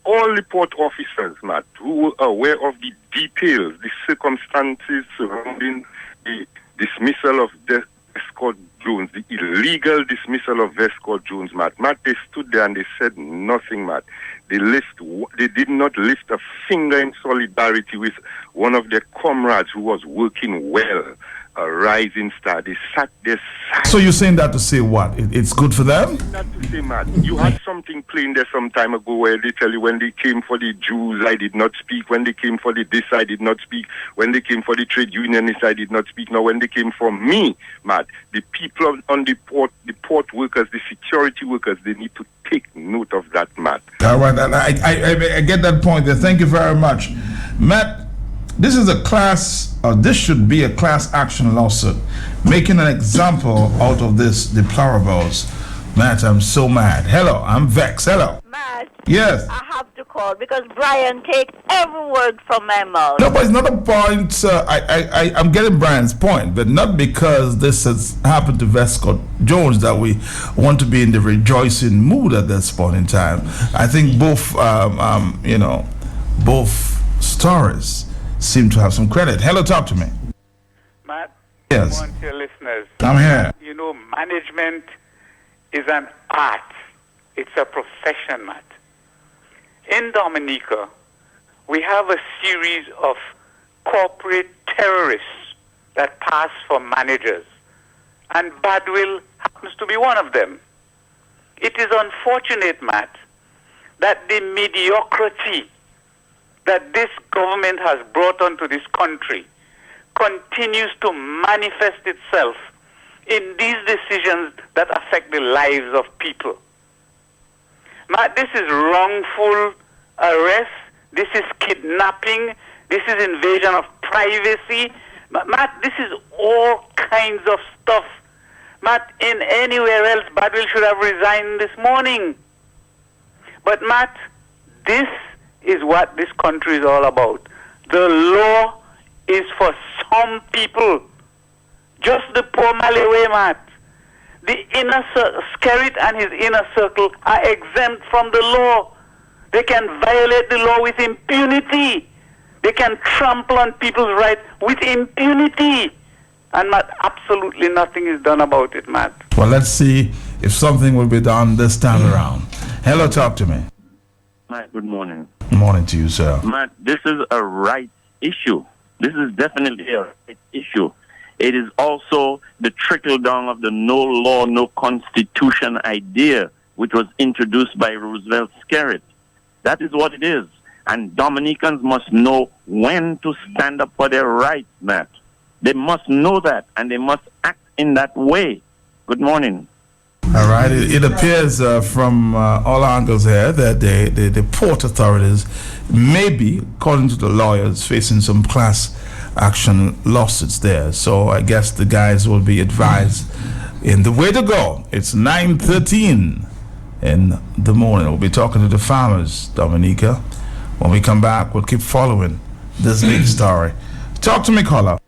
All the port officers, Matt, who were aware of the details, the circumstances surrounding the dismissal of Vescott Jones, the illegal dismissal of Vescott Jones, Matt. Matt, they stood there and they said nothing, Matt. They did not lift a finger in solidarity with one of their comrades who was working well, a rising star. They sat there. So you're saying that to say what? It's good for them? Not to say, Matt. You had something playing there some time ago where they tell you when they came for the Jews, I did not speak. When they came for the this, I did not speak. When they came for the trade unionists, I did not speak. Now, when they came for me, Matt, the people on the port workers, the security workers, they need to take note of that, Matt. All right, I get that point there. Thank you very much. Matt, this is this should be a class action lawsuit, making an example out of this deplorables. Matt, I'm so mad. Hello, I'm vexed. Hello. Matt. Yes. I have to call because Brian takes every word from my mouth. No, but it's not a point. I'm getting Brian's point, but not because this has happened to Vescott Jones that we want to be in the rejoicing mood at this point in time. I think both stories seem to have some credit. Hello, talk to me. Matt, yes. I want your listeners. I'm here. You know, management is an art. It's a profession, Matt. In Dominica, we have a series of corporate terrorists that pass for managers, and Badwell happens to be one of them. It is unfortunate, Matt, that the mediocrity that this government has brought onto this country continues to manifest itself in these decisions that affect the lives of people. Matt, this is wrongful arrest, this is kidnapping, this is invasion of privacy. Matt, this is all kinds of stuff. Matt, in anywhere else, Badwell should have resigned this morning. But Matt, this is what this country is all about. The law is for some people. Just the poor Malay, Matt. The inner Skerrit and his inner circle are exempt from the law. They can violate the law with impunity They can trample on people's rights with impunity. And Matt, absolutely nothing is done about it, Matt. Well, let's see if something will be done this time around. Hello, talk to me. Matt, good morning. Good morning to you, sir. Matt, this is a rights issue. This is definitely a rights issue. It is also the trickle down of the no law, no constitution idea, which was introduced by Roosevelt Skerritt. That is what it is. And Dominicans must know when to stand up for their rights, Matt. They must know that, and they must act in that way. Good morning. All right. It appears from all angles here that the port authorities may be, according to the lawyers, facing some class action lawsuits there. So I guess the guys will be advised in the way to go. It's 9:13 in the morning. We'll be talking to the farmers, Dominica. When we come back, we'll keep following this big story. Talk to me, caller.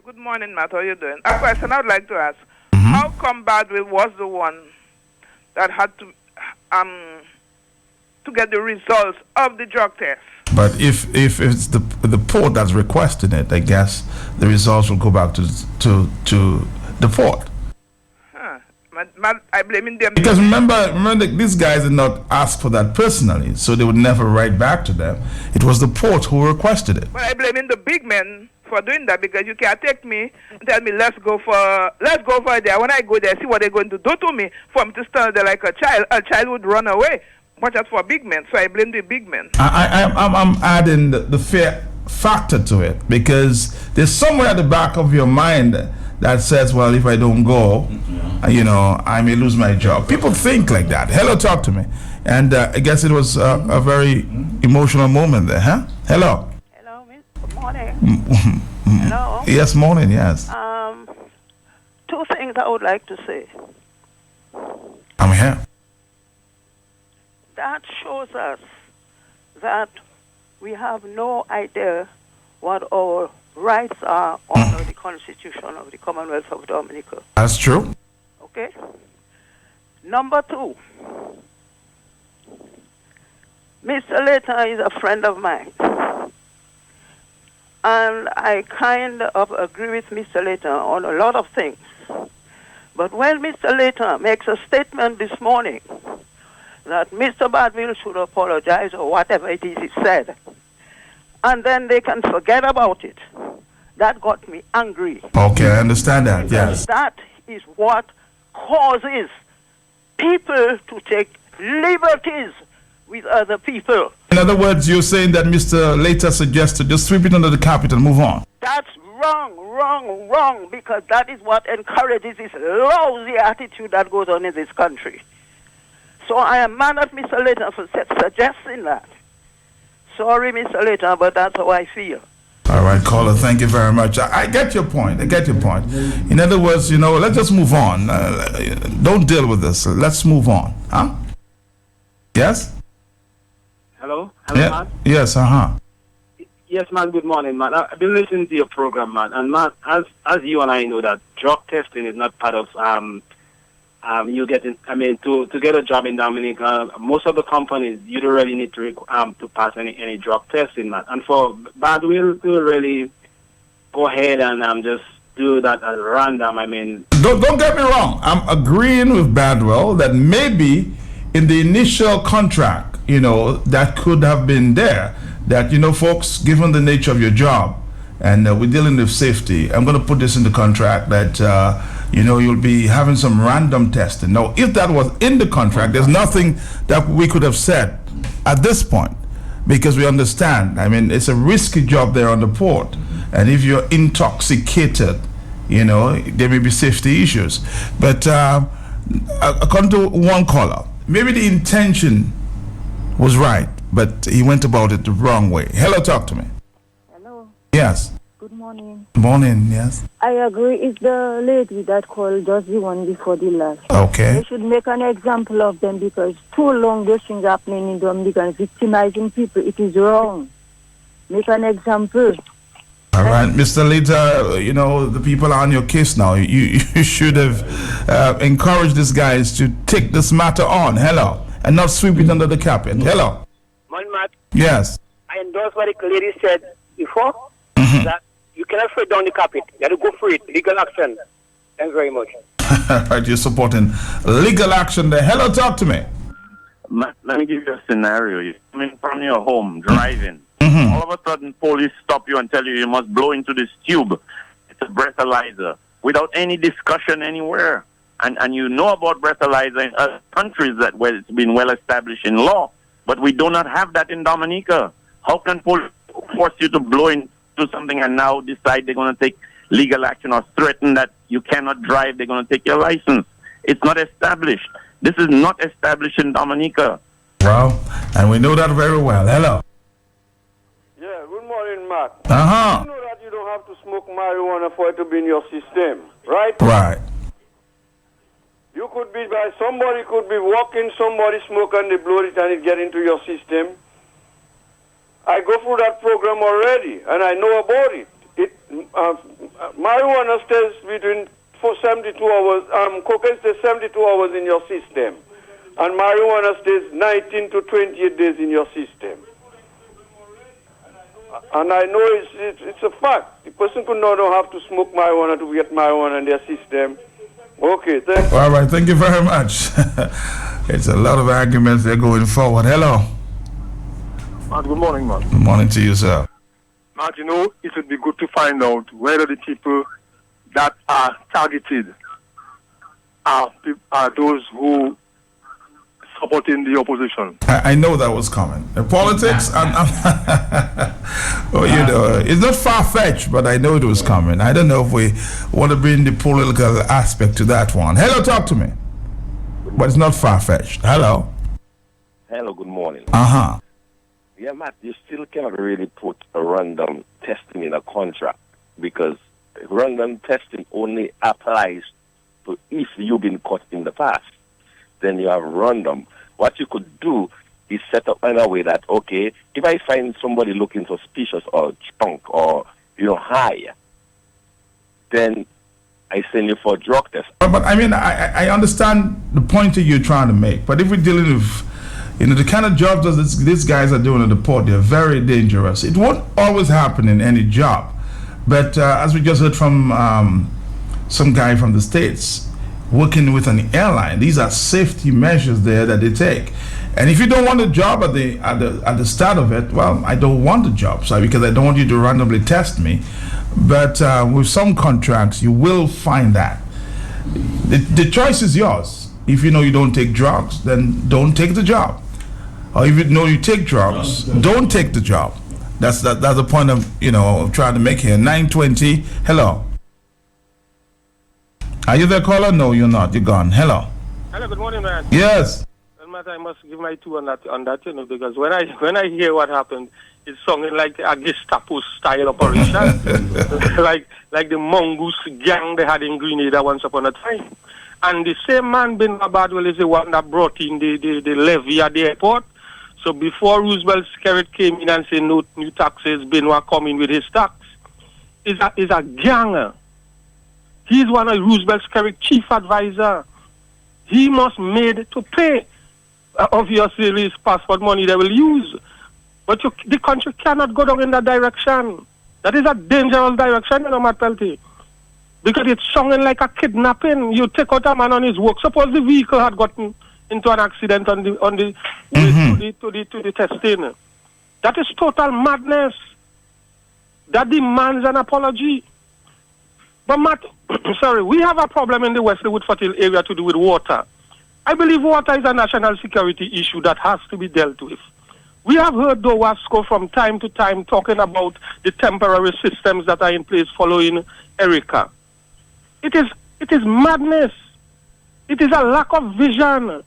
Good morning, Matt. How are you doing? A question I would like to ask. How come Badwill was the one that had to get the results of the drug test? But if it's the port that's requesting it, I guess the results will go back to the port. I blame them. Because remember, these guys did not ask for that personally, so they would never write back to them. It was the port who requested it. But I blame the big men for doing that, because you can't take me and tell me let's go for there. When I go there, see what they're going to do to me. For me to stand there like a child would run away. But that's for big men, so I blame the big men. I'm adding the fear factor to it, because there's somewhere at the back of your mind that says, well, if I don't go, I may lose my job. People think like that. Hello, talk to me. And I guess it was a very emotional moment there, huh? Hello. Good morning. Hello. Yes, morning, yes. Two things I would like to say. I'm here. That shows us that we have no idea what our rights are under the Constitution of the Commonwealth of Dominica. That's true. Okay? Number two, Mr. Layton is a friend of mine. And I kind of agree with Mr. Layton on a lot of things. But when Mr. Layton makes a statement this morning that Mr. Badwill should apologize or whatever it is he said, and then they can forget about it, that got me angry. Okay, I understand that, yes. That is what causes people to take liberties with other people. In other words, you're saying that Mr. Later suggested just sweep it under the carpet and move on. That's wrong, because that is what encourages this lousy attitude that goes on in this country. So I am mad at Mr. Later for suggesting that. Sorry, Mr. Later, but that's how I feel. All right, caller, thank you very much. I get your point. In other words, let's just move on. Don't deal with this. Let's move on. Huh? Yes? Hello, yeah. Matt? Yes, Yes, man, good morning, man. I've been listening to your program, man. And, man, as you and I know that drug testing is not part of you getting, to get a job in Dominica, most of the companies, you don't really need to pass any drug testing, man. And for Badwill to really go ahead and just do that at random, Don't get me wrong. I'm agreeing with Badwell that maybe in the initial contract, that could have been there. That, folks, given the nature of your job, and we're dealing with safety, I'm going to put this in the contract that, you'll be having some random testing. Now, if that was in the contract, there's nothing that we could have said at this point, because we understand. It's a risky job there on the port. And if you're intoxicated, there may be safety issues. But according to one caller, maybe the intention was right, but he went about it the wrong way. Hello, talk to me. Hello. Yes. Good morning. Morning, yes. I agree. It's the lady that called just the one before the last. Okay. They should make an example of them, because too long those things happening in Dominica and victimizing people. It is wrong. Make an example. All right, Mr. Leader, the people are on your case now. You should have encouraged these guys to take this matter on. Hello. And not sweep it under the carpet. Hello. Matt. Yes. I endorse what the lady said before, that you cannot throw it down the carpet. You have to go for it. Legal action. Thanks very much. Right, you're supporting legal action there. Hello, talk to me. Let me give you a scenario. You're coming from your home, driving. All of a sudden, police stop you and tell you must blow into this tube. It's a breathalyzer without any discussion anywhere. And you know about breathalyzer in other countries that where it's been well established in law. But we do not have that in Dominica. How can police force you to blow into something and now decide they're going to take legal action or threaten that you cannot drive, they're going to take your license? It's not established. This is not established in Dominica. Well, and we know that very well. Hello. Yeah, good morning, Matt. Uh-huh. You know that you don't have to smoke marijuana for it to be in your system, right? Right. You could be by somebody could be walking, somebody smoke and they blow it and it get into your system. I go through that program already and I know about it. Marijuana stays between 72 hours, cocaine stays 72 hours in your system. And marijuana stays 19 to 28 days in your system. And I know it's a fact. The person could not have to smoke marijuana to get marijuana in their system. Okay, thank you. All right, thank you very much. It's a lot of arguments there going forward. Hello. Good morning, man. Good morning to you, sir. Matt, you know, it would be good to find out whether the people that are targeted are those who supporting the opposition. I know that was coming. Politics, well, you know, it's not far-fetched, but I know it was coming. I don't know if we want to bring the political aspect to that one. Hello, talk to me. But it's not far-fetched. Hello. Hello, good morning. Uh-huh. Yeah, Matt, you still cannot really put a random testing in a contract because random testing only applies to if you've been caught in the past. Then you have random. What you could do is set up in a way that, okay, if I find somebody looking suspicious or drunk or, high, then I send you for a drug test. But I mean, I understand the point that you're trying to make. But if we're dealing with, the kind of jobs that these guys are doing at the port, they're very dangerous. It won't always happen in any job. But as we just heard from some guy from the States, working with an airline, these are safety measures there that they take. And if you don't want a job at the start of it, well, I don't want the job, so because I don't want you to randomly test me. But with some contracts, you will find that the choice is yours. If you know you don't take drugs, then don't take the job. Or if you know you take drugs, don't take the job. That's the point of trying to make here. 9:20. Hello. Are you there, caller? No, you're not. You're gone. Hello. Hello, good morning, man. Yes. Well, Matt, I must give my two on that, because when I hear what happened, it's sounding like a Gestapo style operation, like the mongoose gang they had in Grenada once upon a time. And the same man, Benoit Bardwell, is the one that brought in the levy at the airport. So before Roosevelt Skerritt came in and said no new taxes, Benoit come in with his tax. Is a ganger. He's one of Roosevelt Skerritt's chief advisor. He must made to pay. Obviously, his passport money they will use. But the country cannot go down in that direction. That is a dangerous direction, Matt Pelty. Because it's sounding like a kidnapping. You take out a man on his work. Suppose the vehicle had gotten into an accident on the way to the testing. That is total madness. That demands an apology. But Matt, sorry, we have a problem in the Wesley Woodfortill area to do with water. I believe water is a national security issue that has to be dealt with. We have heard DOWASCO from time to time talking about the temporary systems that are in place following Erica. It is madness. It is a lack of vision.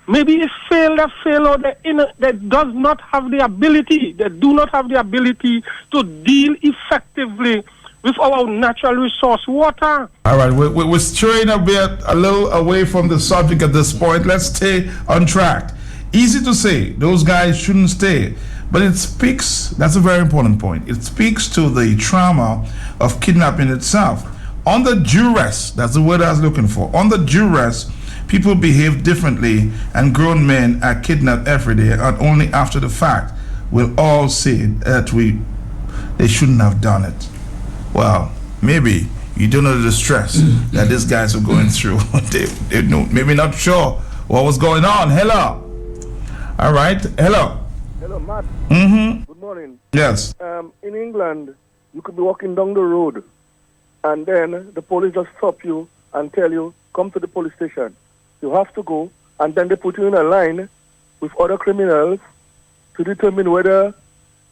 Maybe it failed or they does not have the ability. They do not have the ability to deal effectively with our natural resource, water. All right, we're straying a little away from the subject at this point. Let's stay on track. Easy to say, those guys shouldn't stay. But it speaks, that's a very important point, it speaks to the trauma of kidnapping itself. On the duress, that's the word I was looking for. On the duress, people behave differently and grown men are kidnapped every day and only after the fact. We'll all say that we they shouldn't have done it. Well, maybe you don't know the distress that these guys were going through. they know, maybe not sure what was going on. Hello. All right. Hello. Hello, Matt. Mm-hmm. Good morning. Yes. In England, you could be walking down the road, and then the police just stop you and tell you, come to the police station. You have to go, and then they put you in a line with other criminals to determine whether...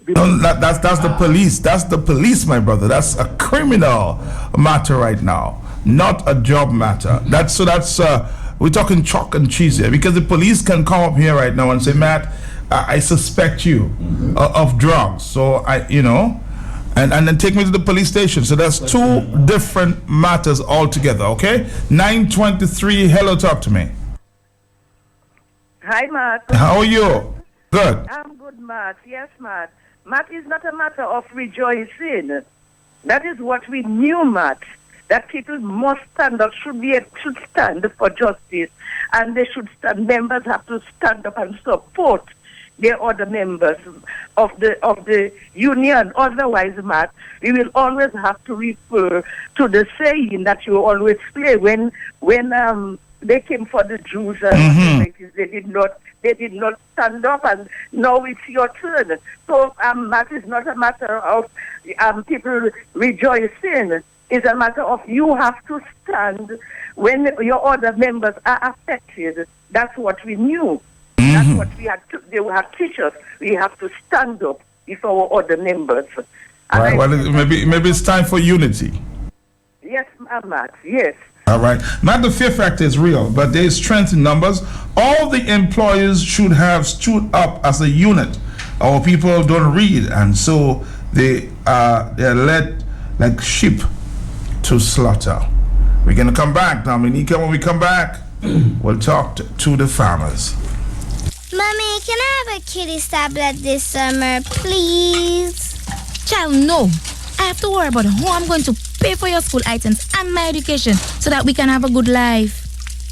No, that's the police. That's the police, my brother. That's a criminal matter right now, not a job matter. That's we're talking chalk and cheese here, because the police can come up here right now and say, Matt, I suspect you of drugs. So and then take me to the police station. So that's two different matters altogether. Okay, 9:23. Hello, talk to me. Hi, Matt. How are you? Good. I'm good, Matt. Yes, Matt. Matt is not a matter of rejoicing. That is what we knew, Matt. That people must stand up, should stand for justice, and they should stand. Members have to stand up and support their other members of the union. Otherwise, Matt, we will always have to refer to the saying that you always play when they came for the Jews and they did not stand up, and now it's your turn. So that is not a matter of people rejoicing. It's a matter of you have to stand when your other members are affected. That's what we knew. That's what we had to, they have teach us. We have to stand up with our other members. Right. Well, maybe it's time for unity. Yes, Matt. Yes. All right. Not the fear factor is real, but there is strength in numbers. All the employers should have stood up as a unit. Our people don't read, and so they're led like sheep to slaughter. We're gonna come back, Dominica. When we come back, we'll talk to the farmers. Mommy, can I have a kitty's tablet this summer, please? Child, no. I have to worry about how I'm going to pay for your school items and my education so that we can have a good life.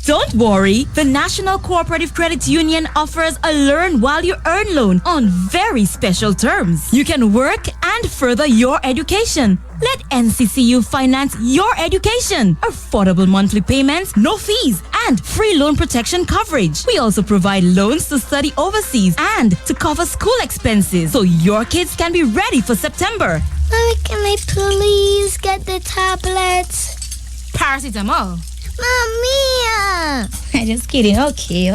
Don't worry. The National Cooperative Credit Union offers a Learn While You Earn loan on very special terms. You can work and further your education. Let NCCU finance your education. Affordable monthly payments, no fees, and free loan protection coverage. We also provide loans to study overseas and to cover school expenses so your kids can be ready for September. Mommy, can I please get the tablets? Paracetamol. Mommy! I'm just kidding. Okay.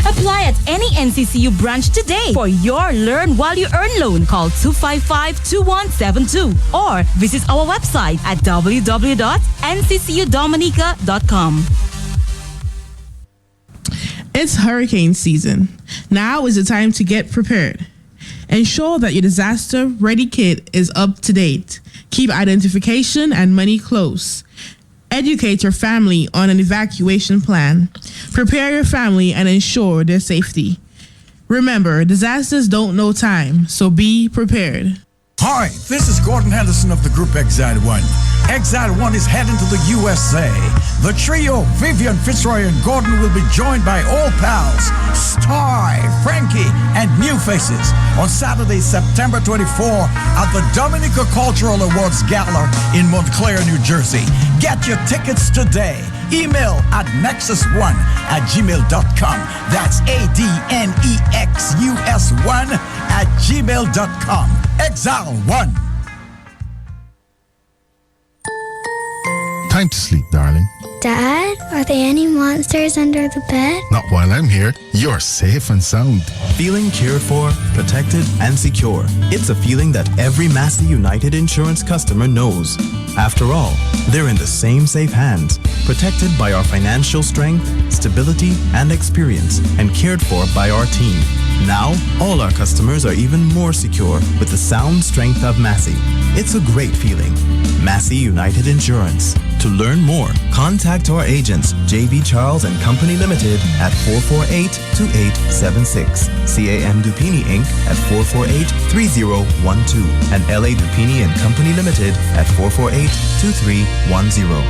Apply at any NCCU branch today for your Learn While You Earn loan. Call 255-2172 or visit our website at www.nccudominica.com. It's hurricane season. Now is the time to get prepared. Ensure that your disaster-ready kit is up to date. Keep identification and money close. Educate your family on an evacuation plan. Prepare your family and ensure their safety. Remember, disasters don't know time, so be prepared. Hi, this is Gordon Henderson of the group Exile One. Exile One is heading to the USA. The trio, Vivian, Fitzroy, and Gordon, will be joined by old pals, Sty, Frankie, and new faces on Saturday, September 24 at the Dominica Cultural Awards Gala in Montclair, New Jersey. Get your tickets today. Email at nexus1@gmail.com. That's ADNEXUS1@gmail.com. Exile One. Time to sleep, darling. Dad, are there any monsters under the bed? Not while I'm here. You're safe and sound. Feeling cared for, protected, and secure. It's a feeling that every Massey United Insurance customer knows. After all, they're in the same safe hands, protected by our financial strength, stability, and experience, and cared for by our team. Now, all our customers are even more secure with the sound strength of Massey. It's a great feeling. Massey United Insurance. To learn more, contact our agents, J.B. Charles and Company Limited at 448-2876, CAM Dupini Inc. at 448-3012, and L.A. Dupini and Company Limited at 448-2310.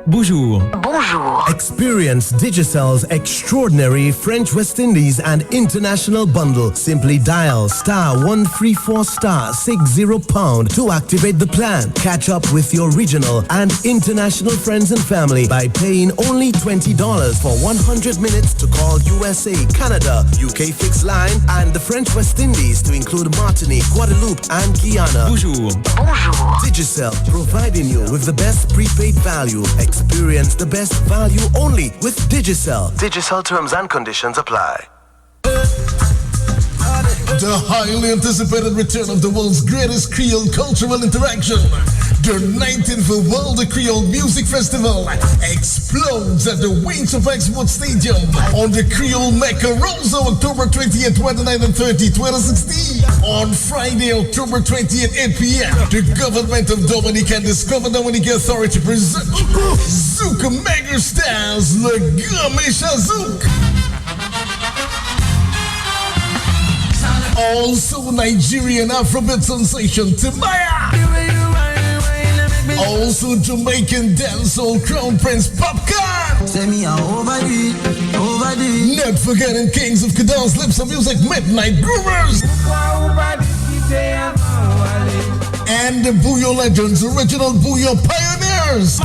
Bonjour. Bonjour. Experience Digicel's extraordinary French West Indies and international bundle. Simply dial *134*60# to activate the plan. Catch up with your regional and international friends and family by paying only $20 for 100 minutes to call USA, Canada, UK fixed line, and the French West Indies to include Martinique, Guadeloupe, and Guyana. Bonjour. Bonjour. Digicel, providing you with the best prepaid value. Experience the best value only with Digicel. Digicel terms and conditions apply. The highly anticipated return of the world's greatest Creole cultural interaction. The 19th World Creole Music Festival explodes at the Wice Export Stadium on the Creole Mecca Rosa, October 20th, 29th and 30th, 2016. On Friday, October 20th, 8 p.m., the government of Dominica and Discover Dominica Authority present Zouk Mega Stars Le Gamisha Zouk. Also Nigerian Afrobeat sensation Timaya. Also Jamaican dancehall Crown Prince Popcorn. Not forgetting Kings of Kadal's Lips of Music Midnight Groovers. And the Bouillon Legends, original Bouillon Pioneers.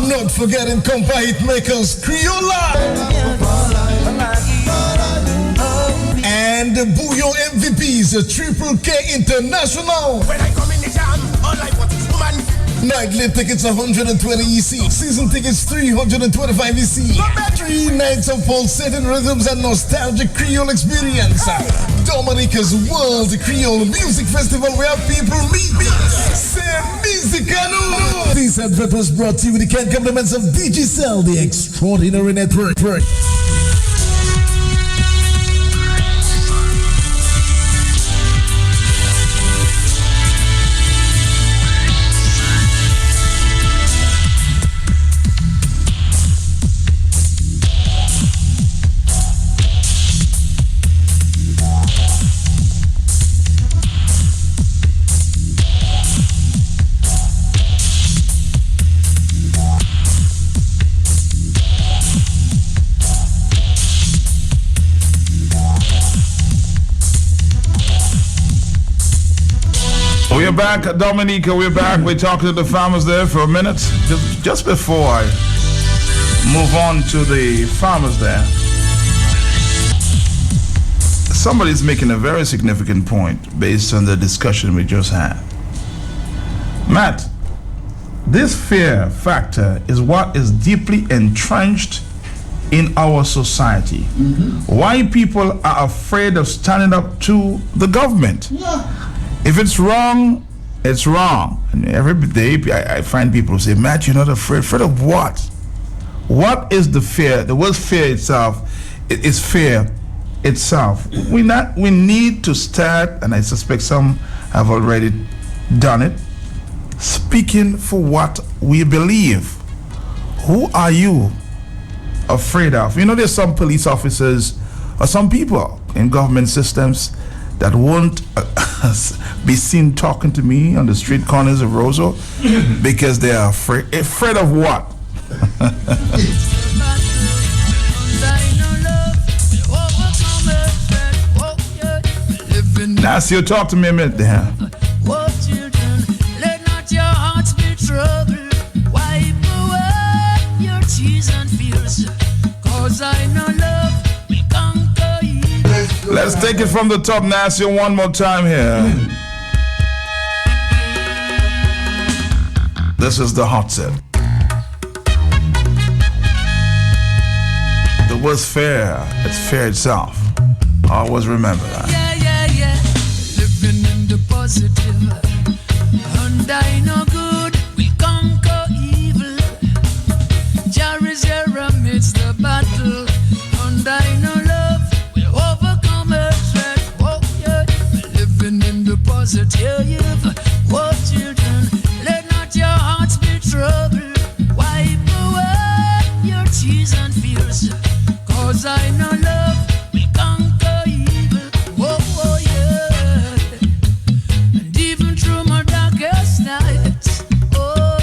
Not forgetting Compa Hitmakers Criolla. And the Bouillon MVPs, Triple K International. When I come in the jam, all I want is woman. Nightly tickets 120 EC. Season tickets 325 EC. 3 nights of pulsating rhythms and nostalgic Creole experience. Dominica's World Creole Music Festival where people meet. C'est Musicano. This advert was brought to you with the kind compliments of Digicel, the extraordinary network. We're back, Dominica. We're back. We're talking to the farmers there for a minute. Just before I move on to the farmers there, somebody's making a very significant point based on the discussion we just had. Matt, this fear factor is what is deeply entrenched in our society. Why people are afraid of standing up to the government. If it's wrong, it's wrong. And every day I find people who say, Matt, you're not afraid. Afraid of what? What is the fear? The word fear itself is fear itself. We need to start, and I suspect some have already done it, speaking for what we believe. Who are you afraid of? You know, there's some police officers or some people in government systems that won't be seen talking to me on the street corners of Roseau because they are afraid. Afraid of what? Now, so you talk to me a minute there. Let not your hearts be troubled. Wipe away your tears and fears. 'Cause I know love will conquer evil. Let's take it from the top, Nasir, one more time here. This is the hot set. The word's fair. It's fair itself. Always remember that. Yeah. Living in the positive. And I know good will conquer evil. Jah is here amidst the battle. And I know love will overcome hatred. Oh yeah. Living in the positive. Oh children, let not your hearts be troubled. Wipe away your tears and fears. 'Cause I know love will conquer evil. Oh yeah. And even through my darkest nights, oh,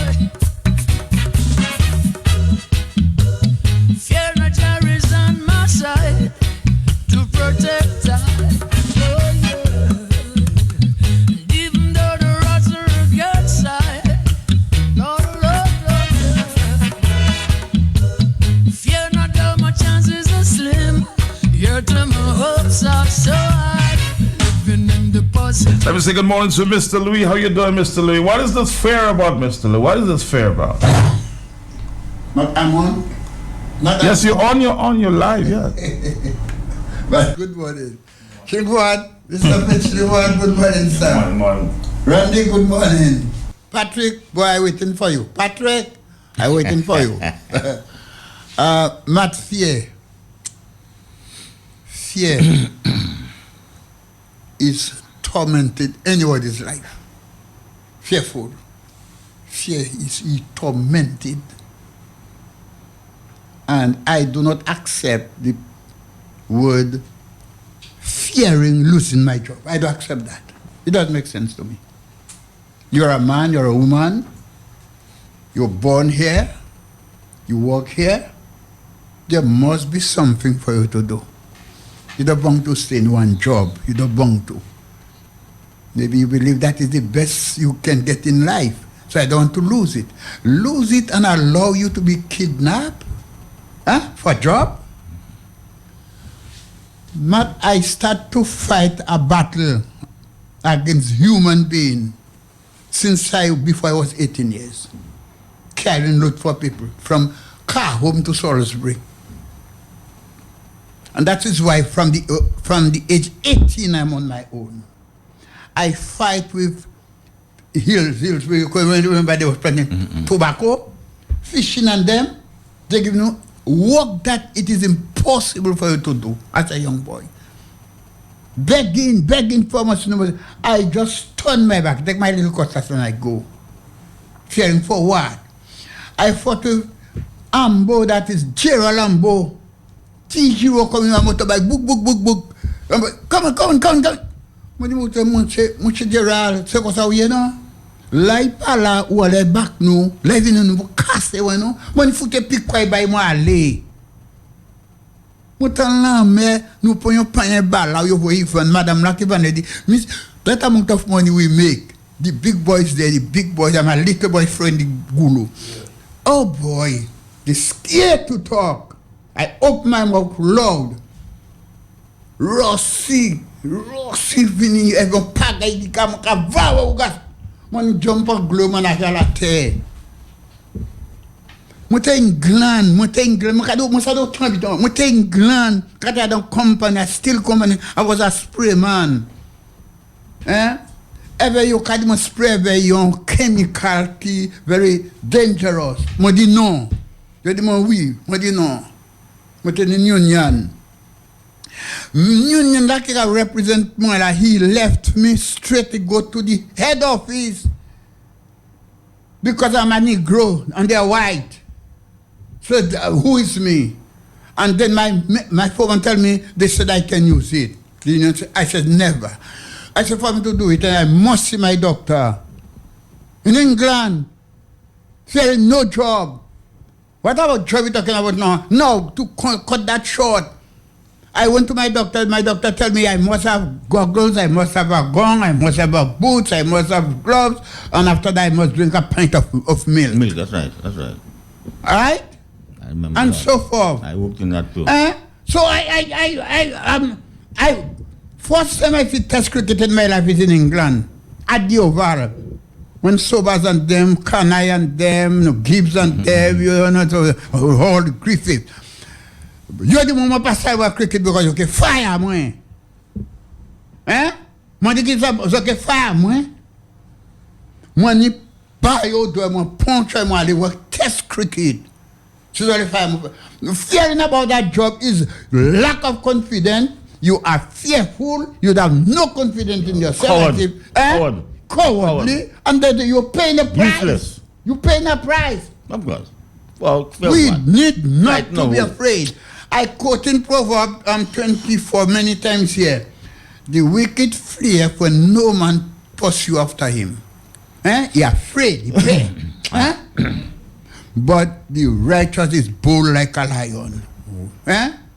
Let me say good morning to Mr. Louis. How you doing, Mr. Louis? What is this fair about, Mr. Louis? What is this fair about? I'm on. Yes, you're on your live, yeah. But good morning. Shigwad, Mr. Shigwad, good morning, sir. Good morning. Randy, good morning. Patrick, boy, I waiting for you. Patrick, I waiting for you. Matt, fear is tormented anybody's life. Fearful. Fear is tormented. And I do not accept the word fearing losing my job. I don't accept that. It doesn't make sense to me. You're a man, you're a woman, you're born here, you work here, there must be something for you to do. You don't want to stay in one job, you don't want to. Maybe you believe that is the best you can get in life, so I don't want to lose it. Lose it and allow you to be kidnapped for a job? But I start to fight a battle against human being before I was 18 years, carrying load for people from car home to Salisbury. And that is why from the age 18 I'm on my own. I fight with hills where you can remember they were planting tobacco, fishing and them. They give you work that it is impossible for you to do as a young boy. Begging for much. I just turn my back, take my little cutlass and I go. Fearing for what? I fought with Ambo, that is Gerald Ambo. T0 coming on motorbike, book. Come on. Much Gerald, c'est quoi ça, oui, non? Là, il parle là, où elle est back, nous. Là, il vient nous casser, ouais, non? Moi, il faut que pique quoi, il va moi aller. Moutan là, mais nous prenons pas un bal là, vous voyez, madame là qui va nous dire, Miss, that amount of money we make, the big boys there, the big boys, and my little boy friend, the Gulu. Oh boy, they're scared to talk. I open my mouth loud. Rossi, vini, everyone pagaille di kam va ou gas. Mon jump on glow man à la terre. Moi t'ai une glande, moi ça doit 30 ans. Moi t'ai une glande, quand I don't company, I still company, I was a spray man. Ever you can mo spray very young chemical qui very dangerous. Moi dis non. Je dis oui, moi dis non. Moi t'ai une union that can represent more that he left me straight to go to the head office because I'm a Negro and they're white. So who is me? And then my foreman tell me they said I can use it. I said never. I said for me to do it I must see my doctor. In England, there is no job. What about job you talking about now? No, to cut that short. I went to my doctor told me I must have goggles, I must have a gun, I must have boots, I must have gloves, and after that I must drink a pint of milk. Milk, that's right. Alright? I remember and that. so forth. I worked in that too. So I first time I fit test cricket in my life is in England, at the Oval. When Sobers and them, Canai and them, Gibbs and them, you know, all the Griffith. Yo di moun pas savoir cricket because you can fire moi. Moi di ki ça que fire moi. Moi ni pas yo doit moi punch moi aller work test cricket. So the fire. Fearing about that job is lack of confidence. You are fearful, you have no confidence in yourself. Cowardly, and then you're paying a price. Useless. You paying a price. Of course. Well, we need not right to now, be afraid. I quote in Proverbs 24 many times here. The wicked fleeth when no man pursue after him. He afraid, he pay. But the righteous is bold like a lion.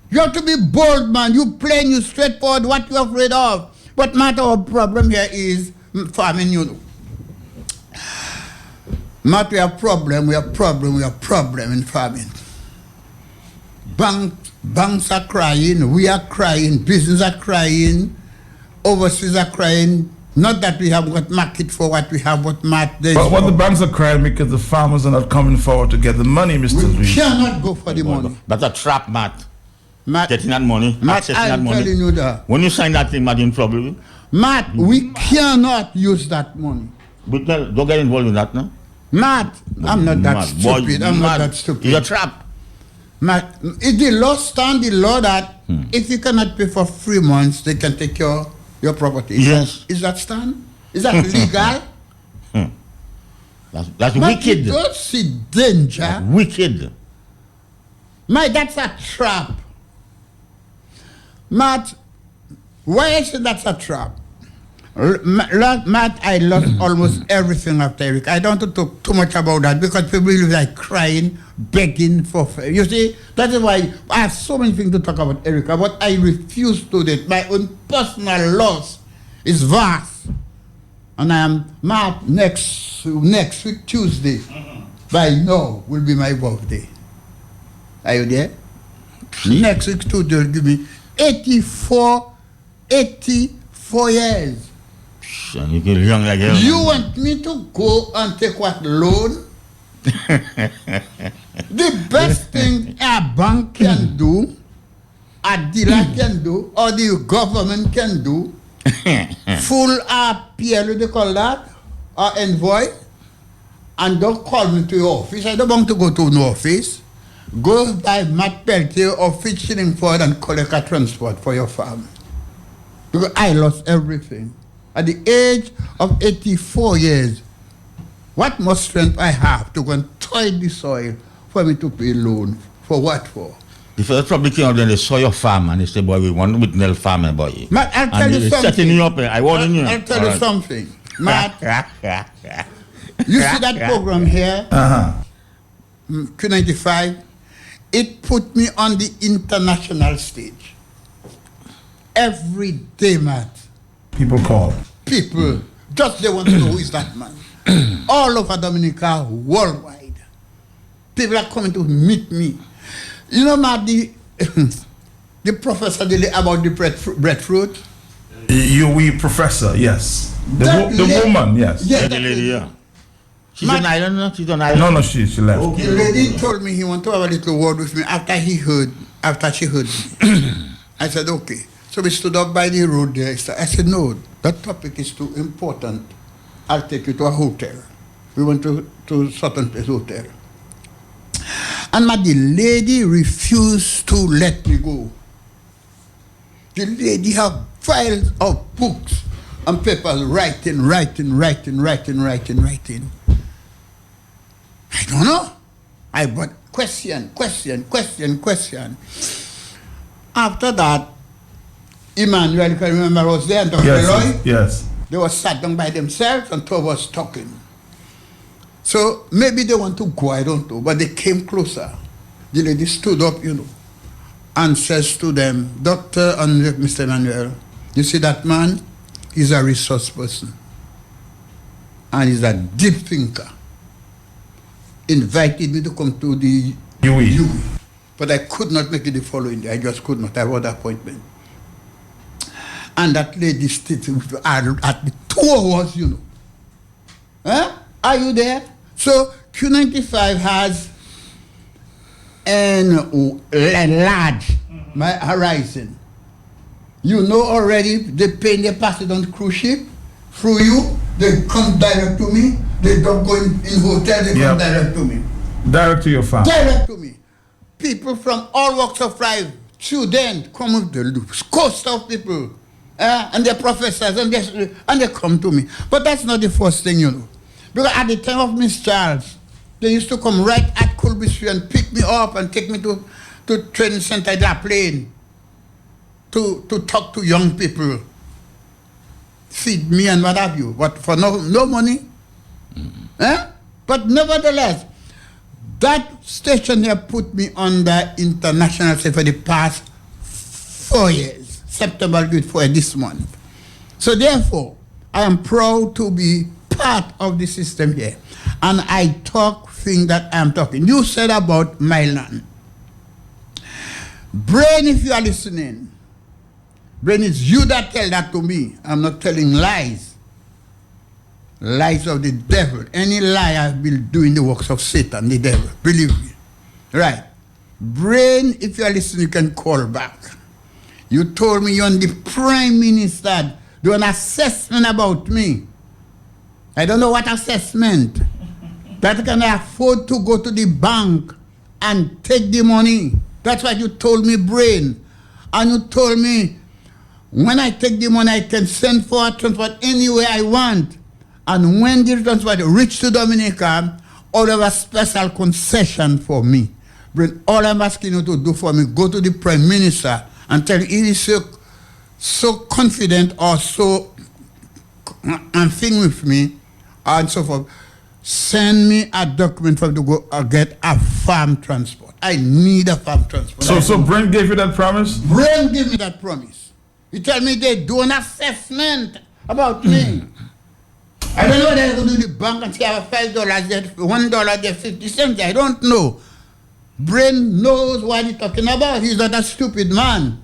You have to be bold, man. You plain, you straightforward, what you afraid of. But matter of problem here is farming, you know. Matter we have problem in farming. Banks are crying, we are crying, business are crying, overseas are crying, Not that we have got market for what we have, but But what the banks are crying because the farmers are not coming forward to get the money, Mr. We Louis. cannot go for the money. That's a trap, Matt. Matt, getting that money, Matt, accessing I'm that money. telling you that. When you sign that thing, Matt, you're in trouble. Matt, we cannot use that money. But don't get involved in that, no? Matt, I'm not that Matt, stupid. boy, I'm Matt, not that stupid. It's a trap. Matt, if the law stand the law that if you cannot pay for 3 months, they can take your property. Yes. Is that stand? Is that legal? That's Matt, wicked. You don't see danger. That's wicked. Matt, that's a trap. Matt, why I say that's a trap? Matt, I lost almost everything after Eric. I don't want to talk too much about that because people will be like crying, begging for. You see, that is why I have so many things to talk about Erica, but I refuse to do it. My own personal loss is vast. And I am Matt next week, Tuesday, by now, will be my birthday. Are you there? Next week, Tuesday, will give me 84 years. You get young like hell. You want me to go and take what loan? The best thing a bank can do, a dealer can do, or the government can do, full PLO, they call that, or envoy, and don't call me to your office. I don't want to go to no office. Go by Matt Peltier or Fitching Ford and collect a transport for your farm. Because I lost everything. At the age of 84 years, what more strength I have to go and toil the soil for me to pay loan? For what for? The first probably came out, then they saw your farm and they said, boy, we want with Nell farmer, boy. Matt, I'll tell you something. Setting you up, I warn you. I'll tell you something. Matt, you see that program here? Q95? It put me on the international stage. Every day, Matt. People call. People, just they want to know who is that man. All over Dominica, worldwide. People are coming to meet me. You know, Matt, the professor about the breadfruit? We professor, yes. The woman, yes. Yeah, the lady, yeah. She's Matt, an island, no? She's an island. No, she left. Okay. The lady told me he wanted to have a little word with me after she heard me. I said, okay. So we stood up by the road there. I said, no, that topic is too important. I'll take you to a hotel. We went to certain place hotel. And the lady refused to let me go. The lady had files of books and papers writing. I don't know. I but question. After that, Emmanuel, you can remember, was there, and Dr. Roy? Yes. They were sat down by themselves and two of us talking. So maybe they want to go, I don't know, but they came closer. The lady stood up, and says to them, Doctor and Mr. Emmanuel, you see that man? He's a resource person. And he's a deep thinker. Invited me to come to the UE. But I could not make it the following day. I just could not. I had an appointment. And that lady stayed at the 2 hours, Huh? Are you there? So Q95 has an large my horizon. You know already they pay, they pass it on cruise ship through you. They come direct to me. They don't go in hotel. They come direct to me. Direct to your farm. Direct to me. People from all walks of life, students, come with the coast of people, and their professors, and they come to me. But that's not the first thing, Because at the time of Miss Charles, they used to come right at Colby Street and pick me up and take me to training center La Plaine to talk to young people, feed me and what have you, but for no money. But nevertheless, that station here put me under international state for the past 4 years. September good for this month. So therefore, I am proud to be part of the system here. And I talk things that I am talking. You said about my land. Brain, if you are listening, Brain, it's you that tell that to me. I'm not telling lies. lies of the devil. Any liar will do in the works of Satan, the devil. Believe me. Right. Brain, if you are listening, you can call back. You told me you're on the Prime Minister, do an assessment about me. I don't know what assessment. That can afford to go to the bank and take the money. That's what you told me, Brain. And you told me, when I take the money, I can send for a transport anywhere I want. And when the transport reach to Dominica, all of a special concession for me. Brain, all I'm asking you to do for me, go to the Prime Minister and tell him he is so confident or so and thing with me and so forth. Send me a document for to go get a farm transport. I need a farm transport. So Brent gave you that promise? Brent gave me that promise. He tell me they do an assessment about me. I don't know whether I go to the bank and say I have $5 there, $1 there, 50 cents. I don't know. Brain knows what he's talking about. He's not a stupid man.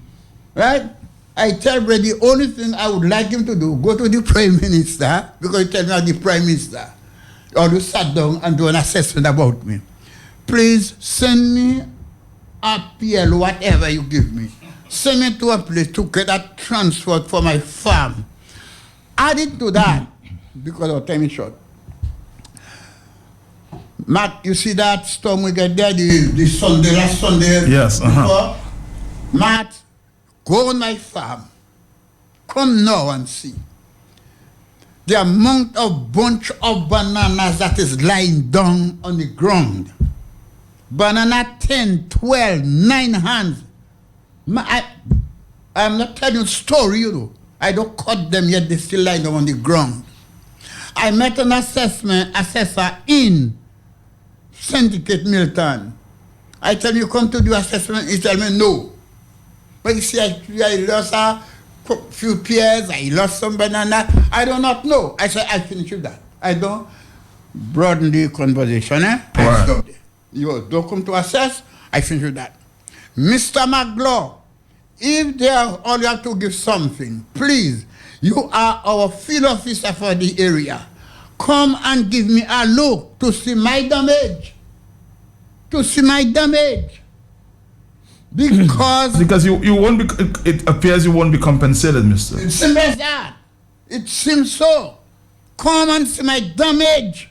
Right? I tell Brain the only thing I would like him to do, go to the Prime Minister, because he tell me I'm the Prime Minister. Or you sat down and do an assessment about me. Please send me a PL, whatever you give me. Send me to a place to get a transport for my farm. Added to that, because our time is short. Matt, you see that storm we get there, the Sunday, last Sunday? Yes, Matt, go on my farm. Come now and see. The amount of bunch of bananas that is lying down on the ground. Banana 10, 12, 9 hands. I'm not telling you a story, you know. I don't cut them yet, they still lying down on the ground. I met an assessor in Syndicate Milton. I tell you, come to do assessment, he tell me no. But you see, I lost a few pears, I lost some banana, I do not know. I said, I finish with that. I don't broaden the conversation, I stop there. You don't come to assess, I finish with that. Mr. McGlaw, if they are all you have to give something, please, you are our field officer for the area. Come and give me a look to see my damage. To see my damage. Because you won't be, it appears you won't be compensated, mister. It seems as that. It seems so. Come and see my damage.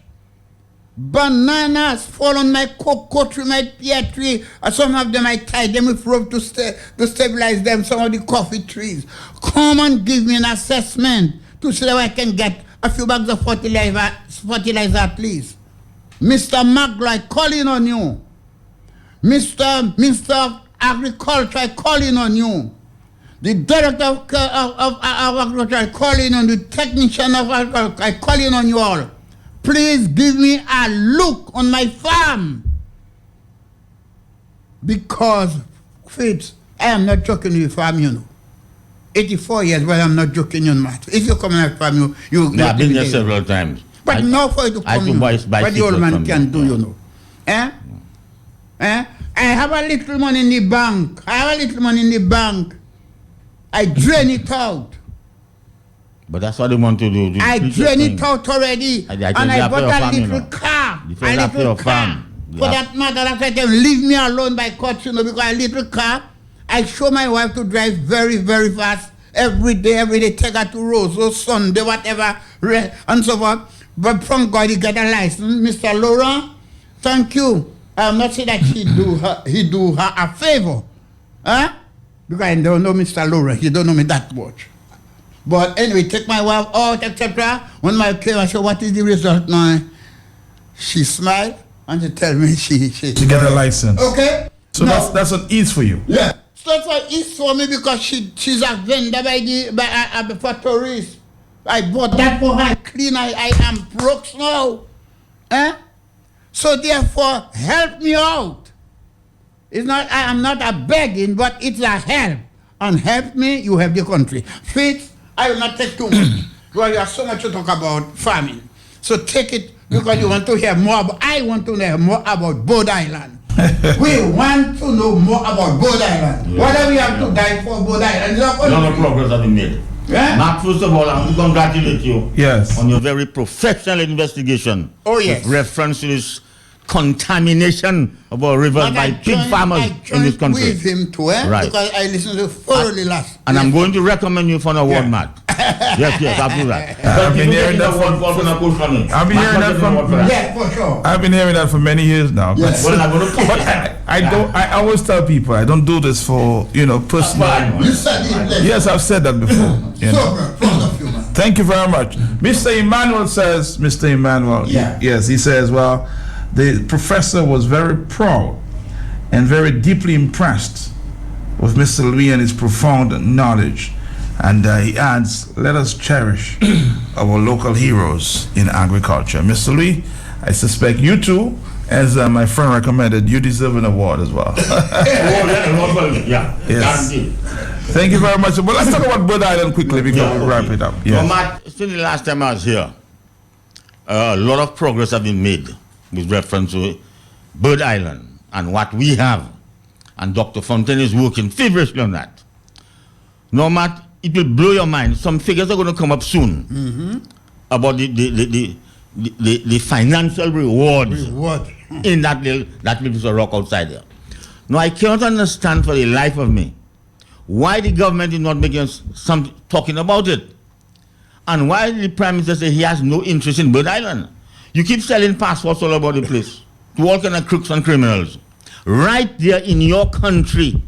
Bananas fall on my cocoa tree, my pear tree. Some of them I tie them with rope to stabilize them, some of the coffee trees. Come and give me an assessment to see how I can get a few bags of fertilizer please. Mr. Magloy, calling on you. Mr. Agriculture, I calling on you. The director of agriculture, I calling on the technician of agriculture, I calling on you all. Please give me a look on my farm. Because, Fitz, I am not joking with farm, you know. 84 years, but I'm not joking on matter. If you come on my farm, you I've been there several times. But now for you to come, what the old man can do, you know. I have a little money in the bank. I drain it out. But that's what they want to do. I drain it out already. And I bought a little car. A little car. For that matter, that's why they leave me alone by court, you know, because a little car, I show my wife to drive very, very fast. Every day, take her to Roseau, Sunday, whatever, and so forth. But from God, he got a license. Mr. Laurent, thank you. I'm not saying that he do her a favor. Because I don't know Mr. Laurent. He don't know me that much. But anyway, take my wife out, etc. When my came, I said, what is the result now? She smiled and she tell me she got a license. Okay? So now, that's an ease for you. Yeah. So that's an ease for me because she's a vendor for tourists. I bought that for her clean. I am broke now. So therefore, help me out. It's not, I am not a begging, but it's a help. And help me, you help the country. Faith, I will not take too much. Because you have so much to talk about farming. So take it because you want to hear more about, I want to hear more about Bode Island. We want to know more about Bode Island. Yeah. What do we have to die for Bode Island? No progress have been made. Mark, first of all, I want to congratulate you on your very professional investigation. Oh, yes. With reference to this contamination of our rivers by pig farmers in this country. With him too, Right. Because I listened to thoroughly last. And I'm going to recommend you for an award, Matt. yes, I'll do that. I've been hearing that I've been hearing that for many years now. Yes. But I always tell people I don't do this for personal. You said it. Yes, I've said that before. Thank you very much. Mr. Emmanuel, yes, he says, well, the professor was very proud and very deeply impressed with Mr. Louis and his profound knowledge. And he adds, let us cherish our local heroes in agriculture. Mr. Louis, I suspect you too, as my friend recommended, you deserve an award as well. Yes. Thank you very much. But let's talk about Bird Island quickly because we wrap it up. Yes. Well, Matt, since the last time I was here, a lot of progress has been made with reference to Bird Island and what we have. And Dr. Fontaine is working feverishly on that. Now, Matt, it will blow your mind. Some figures are going to come up soon about the financial rewards in that little rock outside there. Now, I cannot understand for the life of me why the government is not making some talking about it, and why the Prime Minister says he has no interest in Bird Island. You keep selling passports all over the place to all kind of crooks and criminals. Right there in your country,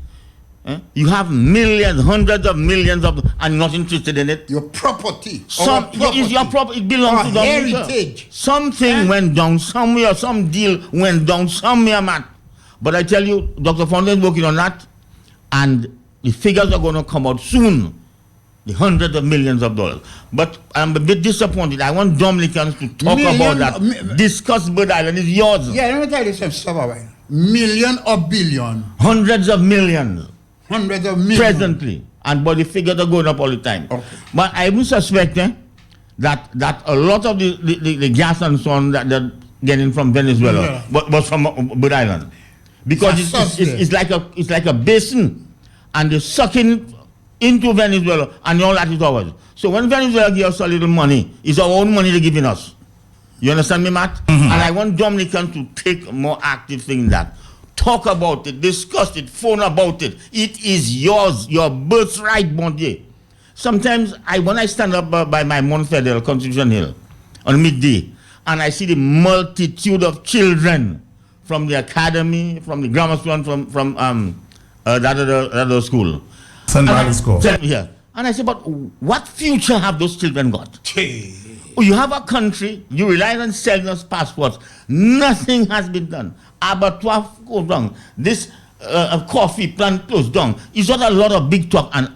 you have millions, hundreds of millions of, and not interested in it. Your property. Is your property. It belongs to the heritage. Something went down somewhere. Some deal went down somewhere, man. But I tell you, Dr. Fontaine is working on that, and the figures are going to come out soon. The hundreds of millions of dollars. But I'm a bit disappointed. I want Dominicans to talk about that. Discuss Bird Island. It's yours. Yeah, let me tell you some stuff about it. Million or billion? Hundreds of millions. Hundreds of millions. Presently. And but the figures are going up all the time. Okay. But I would suspect that a lot of the gas and so on that they're getting from Venezuela was from Bird Island. Because it's like a basin. And they're sucking into Venezuela and all that is ours. So when Venezuela gives us a little money, it's our own money they're giving us. You understand me, Matt? And I want Dominicans to take more active thing in that. Talk about it, discuss it, phone about it. It is yours, your birthright, mon Dieu. Sometimes when I stand up by my Mount Federal Constitution Hill on midday, and I see the multitude of children from the academy, from the grammar school, and from that other school. St. Martin's School. Yeah. And I say, but what future have those children got? You have a country, you rely on selling us passports. Nothing has been done. Abattoir goes down. This coffee plant closed down. It's not a lot of big talk. And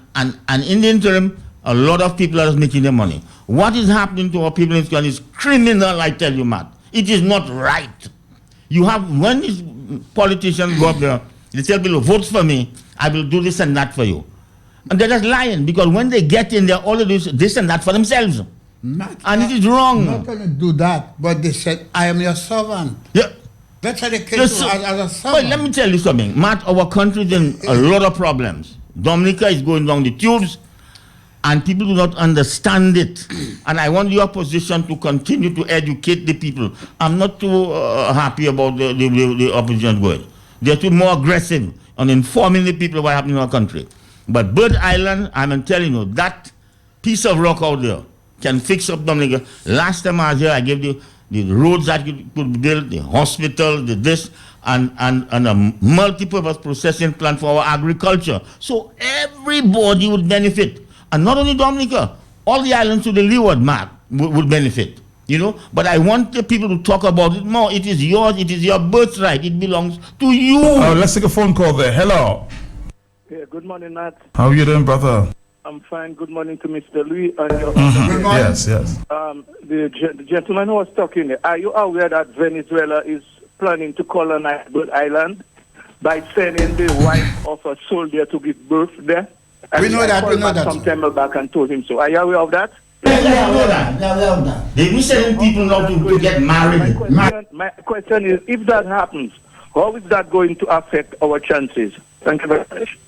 in the interim, a lot of people are making their money. What is happening to our people in this country is criminal, I tell you, Matt. It is not right. You have, when these politicians go up there, they tell people, vote for me, I will do this and that for you. And they're just lying, because when they get in there, all they do is this and that for themselves. And it is wrong. Not going to do that, but they said, I am your servant. Yeah. That's how they came to as a servant. Well, let me tell you something. Matt, our country is in a lot of problems. Dominica is going down the tubes, and people do not understand it. And I want the opposition to continue to educate the people. I'm not too happy about the opposition going. They're too more aggressive on informing the people what happening in our country. But Bird Island, I'm telling you, that piece of rock out there can fix up Dominica. Last time I was here, I gave you the roads that could build, the hospital, the this, and a multi-purpose processing plant for our agriculture. So everybody would benefit. And not only Dominica, all the islands to the leeward, Mark, would benefit. You know, but I want the people to talk about it more. It is yours, it is your birthright, it belongs to you. Let's take a phone call there. Hello. Yeah, good morning, Nat. How are you doing, brother? I'm fine. Good morning to Mr. Louis and your Yes. The gentleman who was talking, are you aware that Venezuela is planning to colonize Bird Island by sending the wife of a soldier to give birth there? We know that. Some time back and told him so. Are you aware of that? Yeah, we know that. They be sending people now to get married. My question is, if that happens, how is that going to affect our chances? Thank you very much.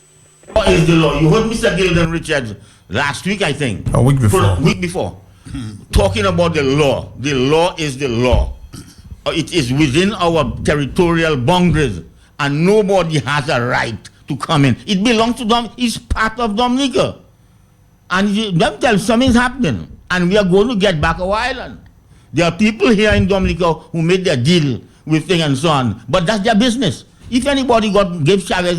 What is the law? You heard Mr. Gilden Richards last week, I think. A week before. Week before. Talking about the law. The law is the law. It is within our territorial boundaries, and nobody has a right to come in. It belongs to them. It's part of Dominica. And them tell something's happening, and we are going to get back our island. There are people here in Dominica who made their deal with things and so on, but that's their business. If anybody give Chavez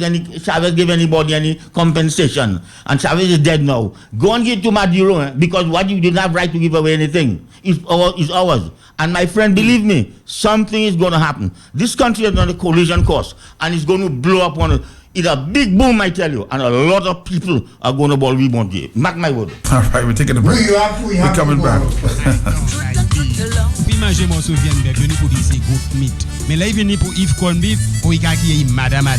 give anybody any compensation, and Chavez is dead now, go and give it to Maduro, because what you didn't have right to give away anything. It's ours. And my friend, believe me, something is going to happen. This country is on a collision course, and it's going to blow up on it. It's a big boom, I tell you, and a lot of people are going to ball rebound here. Mark my word. All right, we're taking a break. We're coming back. Puis manger mon souviens venu pour dire c'est goat meat. Mais là il vient pour Yves corn beef pour y qui madame.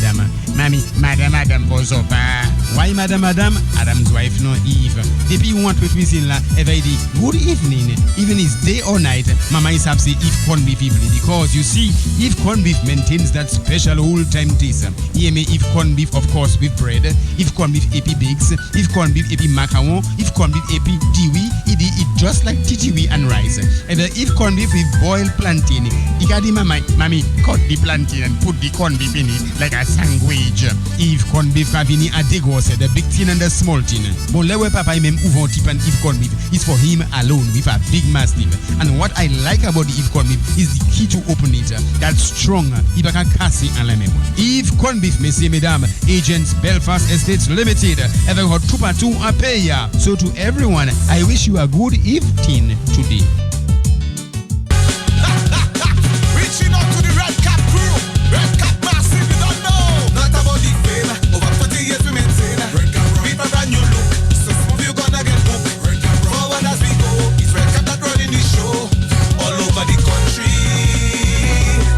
Madame Bozopa. Why madame? Adam's wife no Eve. Depuis you want to cuisine là, elle va dire good evening. Even it's day or night, mama is have say Yves corn beef because you see Yves corn beef maintains that special old time taste. Here me Yves corn beef of course with bread, Yves corn beef epi bakes, Yves corn beef epi macaron, Yves corn beef epi diwi, it just like titiwi and rice. And the Yves corn beef with boiled plantain. You got mommy cut the plantain and put the corn beef in it like a sandwich. Yves corn beef kavini a degose, the big tin and the small tin. Bon lewe papa même ouvant tip and Yves corn beef is for him alone with a big mastiff. And what I like about the Yves corn beef is the key to open it. That's strong. Il va casser en la même. Yves corn beef, messieurs mesdames, Agents Belfast Estates Limited, avec hot tupa tu a paya. So to everyone, I wish you a good evening today. Reaching out to the Red Cap crew. Red Cap massive, you don't know. Not about the fame. Over 40 years we maintain. We have a brand new look. So some of you gonna get hooked. Forward as we go. It's Red Cap that running the show. All over the country.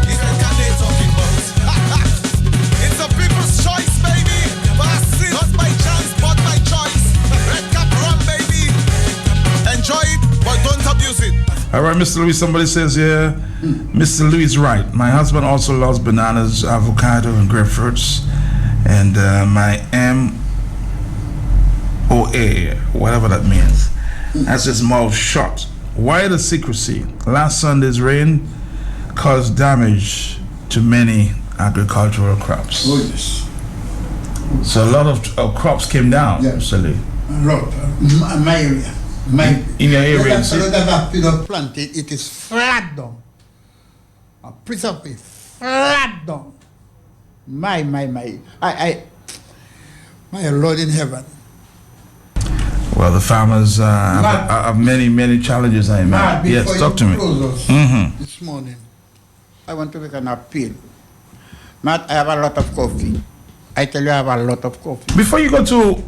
It's Red Cap they talking about. It's a people's choice, baby. Massive. Not by chance, but by choice. Red Cap run, baby. Enjoy it, but don't abuse it. All right, Mr. Louis, somebody says here, Mr. Louis is right. My husband also loves bananas, avocado, and grapefruits. And my MOA, whatever that means, has his mouth shut. Why the secrecy? Last Sunday's rain caused damage to many agricultural crops. Oh, yes. So a lot of crops came down, Mr. Louis. A lot. My area. In your area, a lot of planted, it is flat down. A piece of it flat down. My Lord in heaven. Well, the farmers have many challenges, I imagine. Yes, talk to me. This morning, I want to make an appeal. Matt, I have a lot of coffee. I tell you, I have a lot of coffee. Before you go to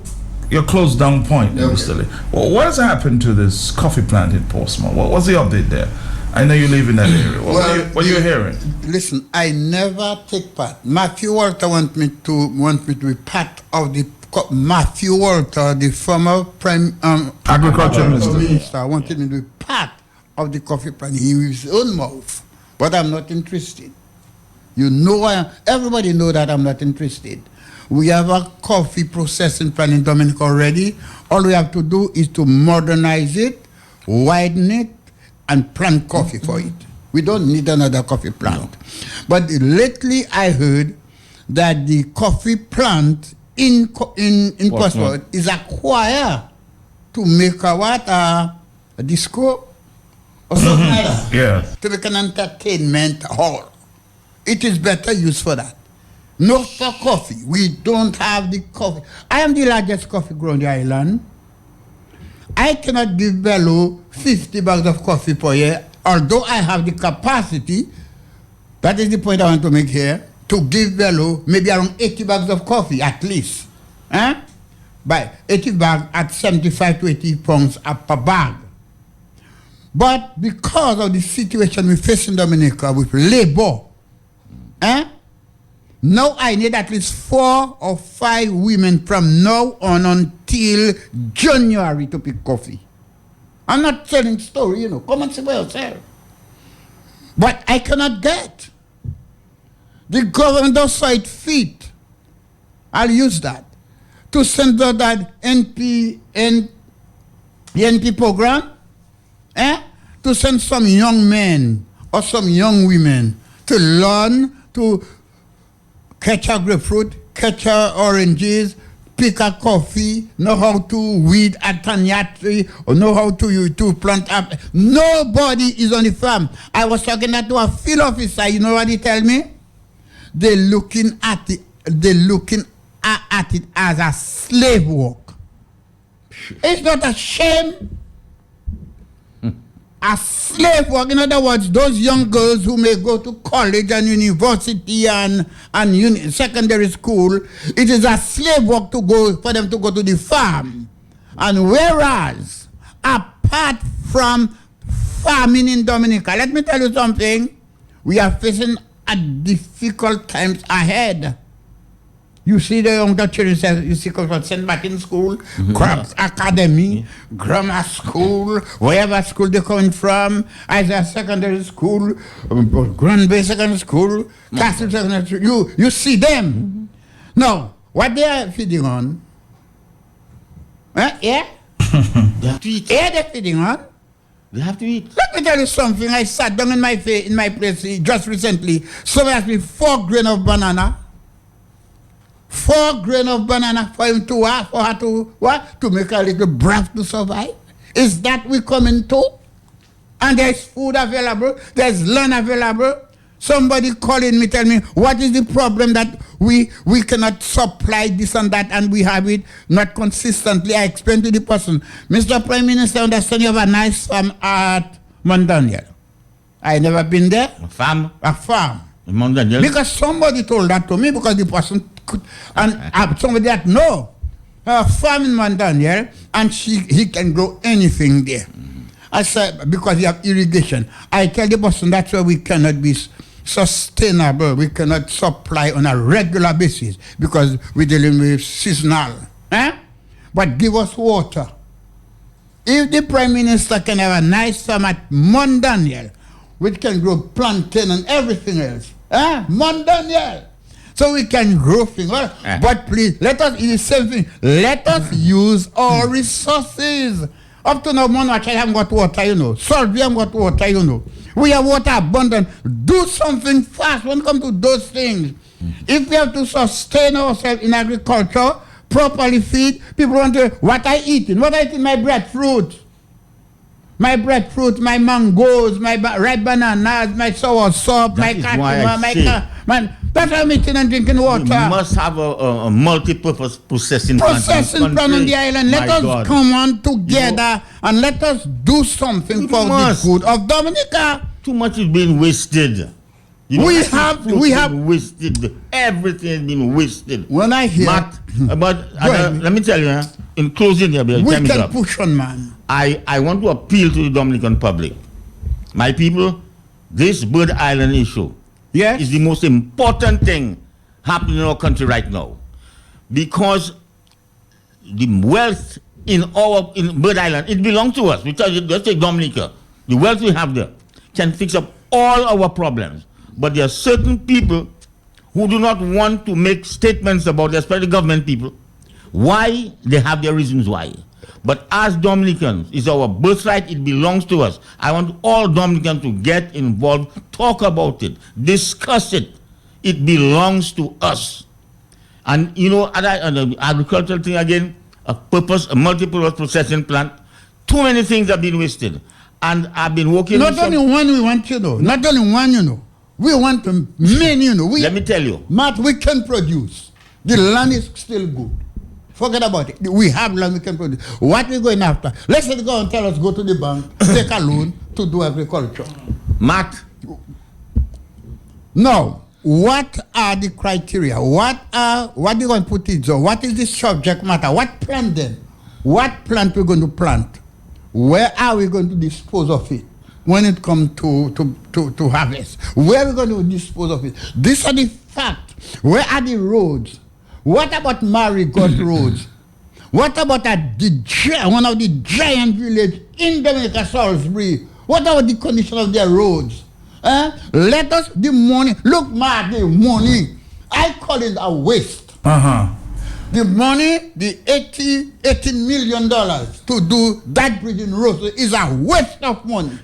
your closed down point, Mr. Lee, well, what has happened to this coffee plant in Portsmouth? What was the update there? I know you live in that area. What are you hearing? Listen, I never take part. Matthew Walter want me to be part of the Matthew Walter, the former agriculture minister, wanted me to be part of the coffee plant. He with his own mouth, but I'm not interested. You know, everybody know that I'm not interested. We have a coffee processing plant in Dominica already. All we have to do is to modernize it, widen it, and plant coffee for it. We don't need another coffee plant. But lately I heard that the coffee plant in Portsmouth is acquired to make a disco or something like that. Yeah. To make an entertainment hall. It is better use for that. Not for coffee. We don't have the coffee. I am the largest coffee grower on the island. I cannot give Bello 50 bags of coffee per year, although I have the capacity. That is the point I want to make here, to give Bello maybe around 80 bags of coffee at least. By 80 bags at 75 to 80 pounds per bag. But because of the situation we face in Dominica with labor, now I need at least 4 or 5 women from now on until January to pick coffee. I'm not telling story, come and see for yourself. But I cannot get. The government does fight feet. I'll use that. to send out that NP program, to send some young men or some young women to learn to catch a grapefruit, catch a oranges, pick a coffee, know how to weed a tanya tree, or know how to plant up. Nobody is on the farm. I was talking to a field officer. You know what he tell me? They're looking at it as a slave work. It's not a shame. A slave work. In other words, those young girls who may go to college and university and secondary school, it is a slave work for them to go to the farm. And whereas, apart from farming in Dominica, let me tell you something, we are facing a difficult times ahead. You see the young children, you see St. Martin's School, Crabs Academy, Grammar School, wherever school they're coming from, either secondary school, Grand Bay Secondary School, Castle Secondary School, you see them. Now, what they are feeding on? Yeah? They have to eat. Yeah, they're feeding on. They have to eat. Let me tell you something. I sat down in my place just recently. Somebody asked me 4 grains of banana. 4 grains of banana for him to her to make a little breath to survive. Is that we coming to? And there's food available, there's land available. Somebody calling me, tell me, what is the problem that we cannot supply this and that and we have it not consistently? I explained to the person, Mr. Prime Minister, understand you have a nice farm at Mount Daniel. I never been there. A farm? A farm. Mount Daniel? Because somebody told that to me because the person could, and somebody that no, a farm in Mount Daniel and he can grow anything there. I said, because you have irrigation. I tell the person that's why we cannot be sustainable. We cannot supply on a regular basis because we're dealing with seasonal. But give us water. If the Prime Minister can have a nice farm at Mount Daniel, which can grow plantain and everything else. Mount Daniel. So we can grow things. But please, let us, it is the same thing. Let us use our resources. Up to now, Monarchy haven't got water, you know. Salt, we haven't got water, you know. We have water abundant. Do something fast when it comes to those things. If we have to sustain ourselves in agriculture, properly feed, people want to, what I eating? What I eating? My breadfruit. My breadfruit, my mangoes, my ripe bananas, my sour sop, my cashew, that's why I'm eating and drinking water. We must have a multi-purpose processing plant on the island. Let us come on together and let us do something for the good of Dominica. Too much is being wasted. We have wasted. Everything has been wasted. When I hear let me tell you, in closing here, we can push on, man. I want to appeal to the Dominican public. My people, this Bird Island issue is the most important thing happening in our country right now. Because the wealth in Bird Island, it belongs to us. Let's take Dominica. The wealth we have there can fix up all our problems. But there are certain people who do not want to make statements about, especially government people. Why? They have their reasons why. But as Dominicans, it's our birthright, it belongs to us. I want all Dominicans to get involved, talk about it, discuss it. It belongs to us. And you know, the agricultural thing again, a multi-purpose processing plant, too many things have been wasted. And I've been working Not only one we want, you know. Not only one, you know. We want many, you know. Let me tell you. Matt, we can produce. The land is still good. Forget about it. We have land we can produce. What we're going after? Let's say go and tell us, go to the bank, take a loan to do agriculture. Matt. Now, what are the criteria? What are you going to put it on? What is the subject matter? What plant then? What plant we're going to plant? Where are we going to dispose of it when it comes to harvest? Where are we going to dispose of it? These are the facts. Where are the roads? What about Marigot roads? What about one of the giant villages in Dominica, Salisbury? What about the condition of their roads? Let us, the money, look, the money, I call it a waste. The money, the $18 million to do that bridge in Roseau is a waste of money.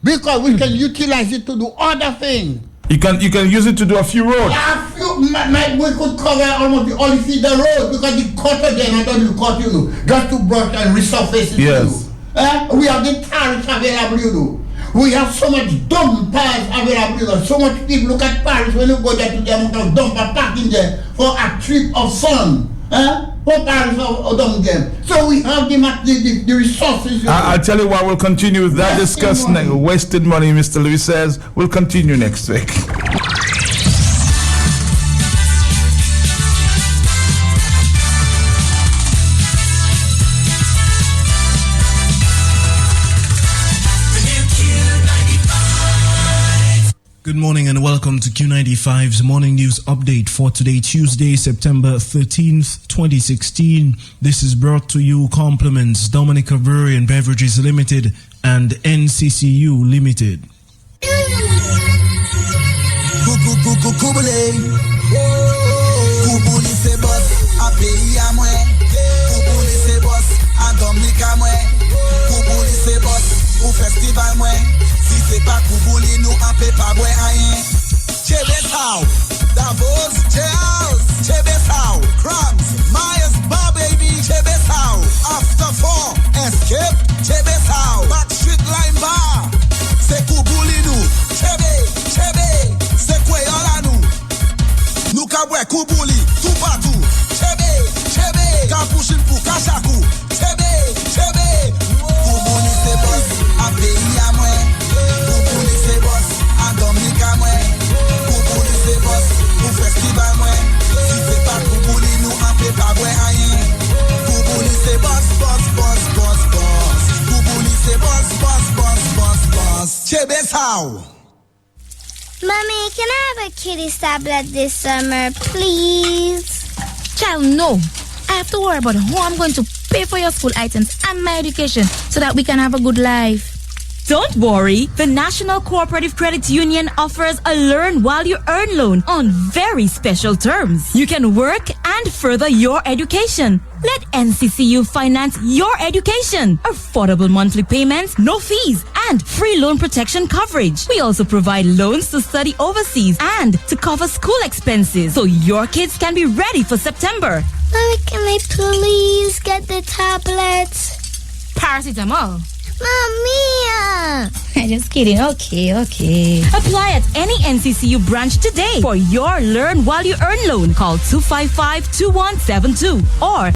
Because we can utilize it to do other things. You can use it to do a few roads. We could cover almost the Olifida road because the cutter there, not only cut, just to brush and resurface it. Yes. We have the tariffs available, We have so much dumpers available. So much people look at Paris when you go there to the amount of dumper parking there for a trip of fun. For Paris or down there. So we have the resources. I'll tell you what, we'll continue with that discussion. Wasted money, Mr. Louis says. We'll continue next week. Good morning and welcome to Q95's morning news update for today, Tuesday, September 13th, 2016. This is brought to you compliments Dominica Brewery and Beverages Limited and NCCU Limited. Si c'est pas Koubouli, nous en paix pas boire rien. Chebesau, Davos, Cheers, Chebesau, Crumbs, Myers, Bar Baby, Chebesau, After 4, Escape, Chebesau, Backstreet Line Bar, c'est Koubouli nous, Chebe, c'est quoi y'en nous? Nous ka boire Koubouli, tout partout, Chebe, Kapouchine pour Kachakou, Chebe, Koubouli c'est boss, à pays à moi. Koubouli c'est boss, à Dominica moi. Koubouli c'est boss, pour festival moi. Si c'est pas Koubouli, nous en fait pas boire rien. Koubouli c'est boss. Koubouli c'est boss. Chebesau. Mommy, can I have a kitty's tablet this summer, please? Child, no. I have to worry about how I'm going to pay for your school items and my education so that we can have a good life. Don't worry, the National Cooperative Credit Union offers a learn while you earn loan on very special terms. You can work and further your education. Let NCCU finance your education. Affordable monthly payments, no fees, and free loan protection coverage. We also provide loans to study overseas and to cover school expenses so your kids can be ready for September. Mommy, can I please get the tablets? Paracetamol. Mama! I'm just kidding. Okay. Apply at any NCCU branch today for your Learn While You Earn loan. Call 255-2172 or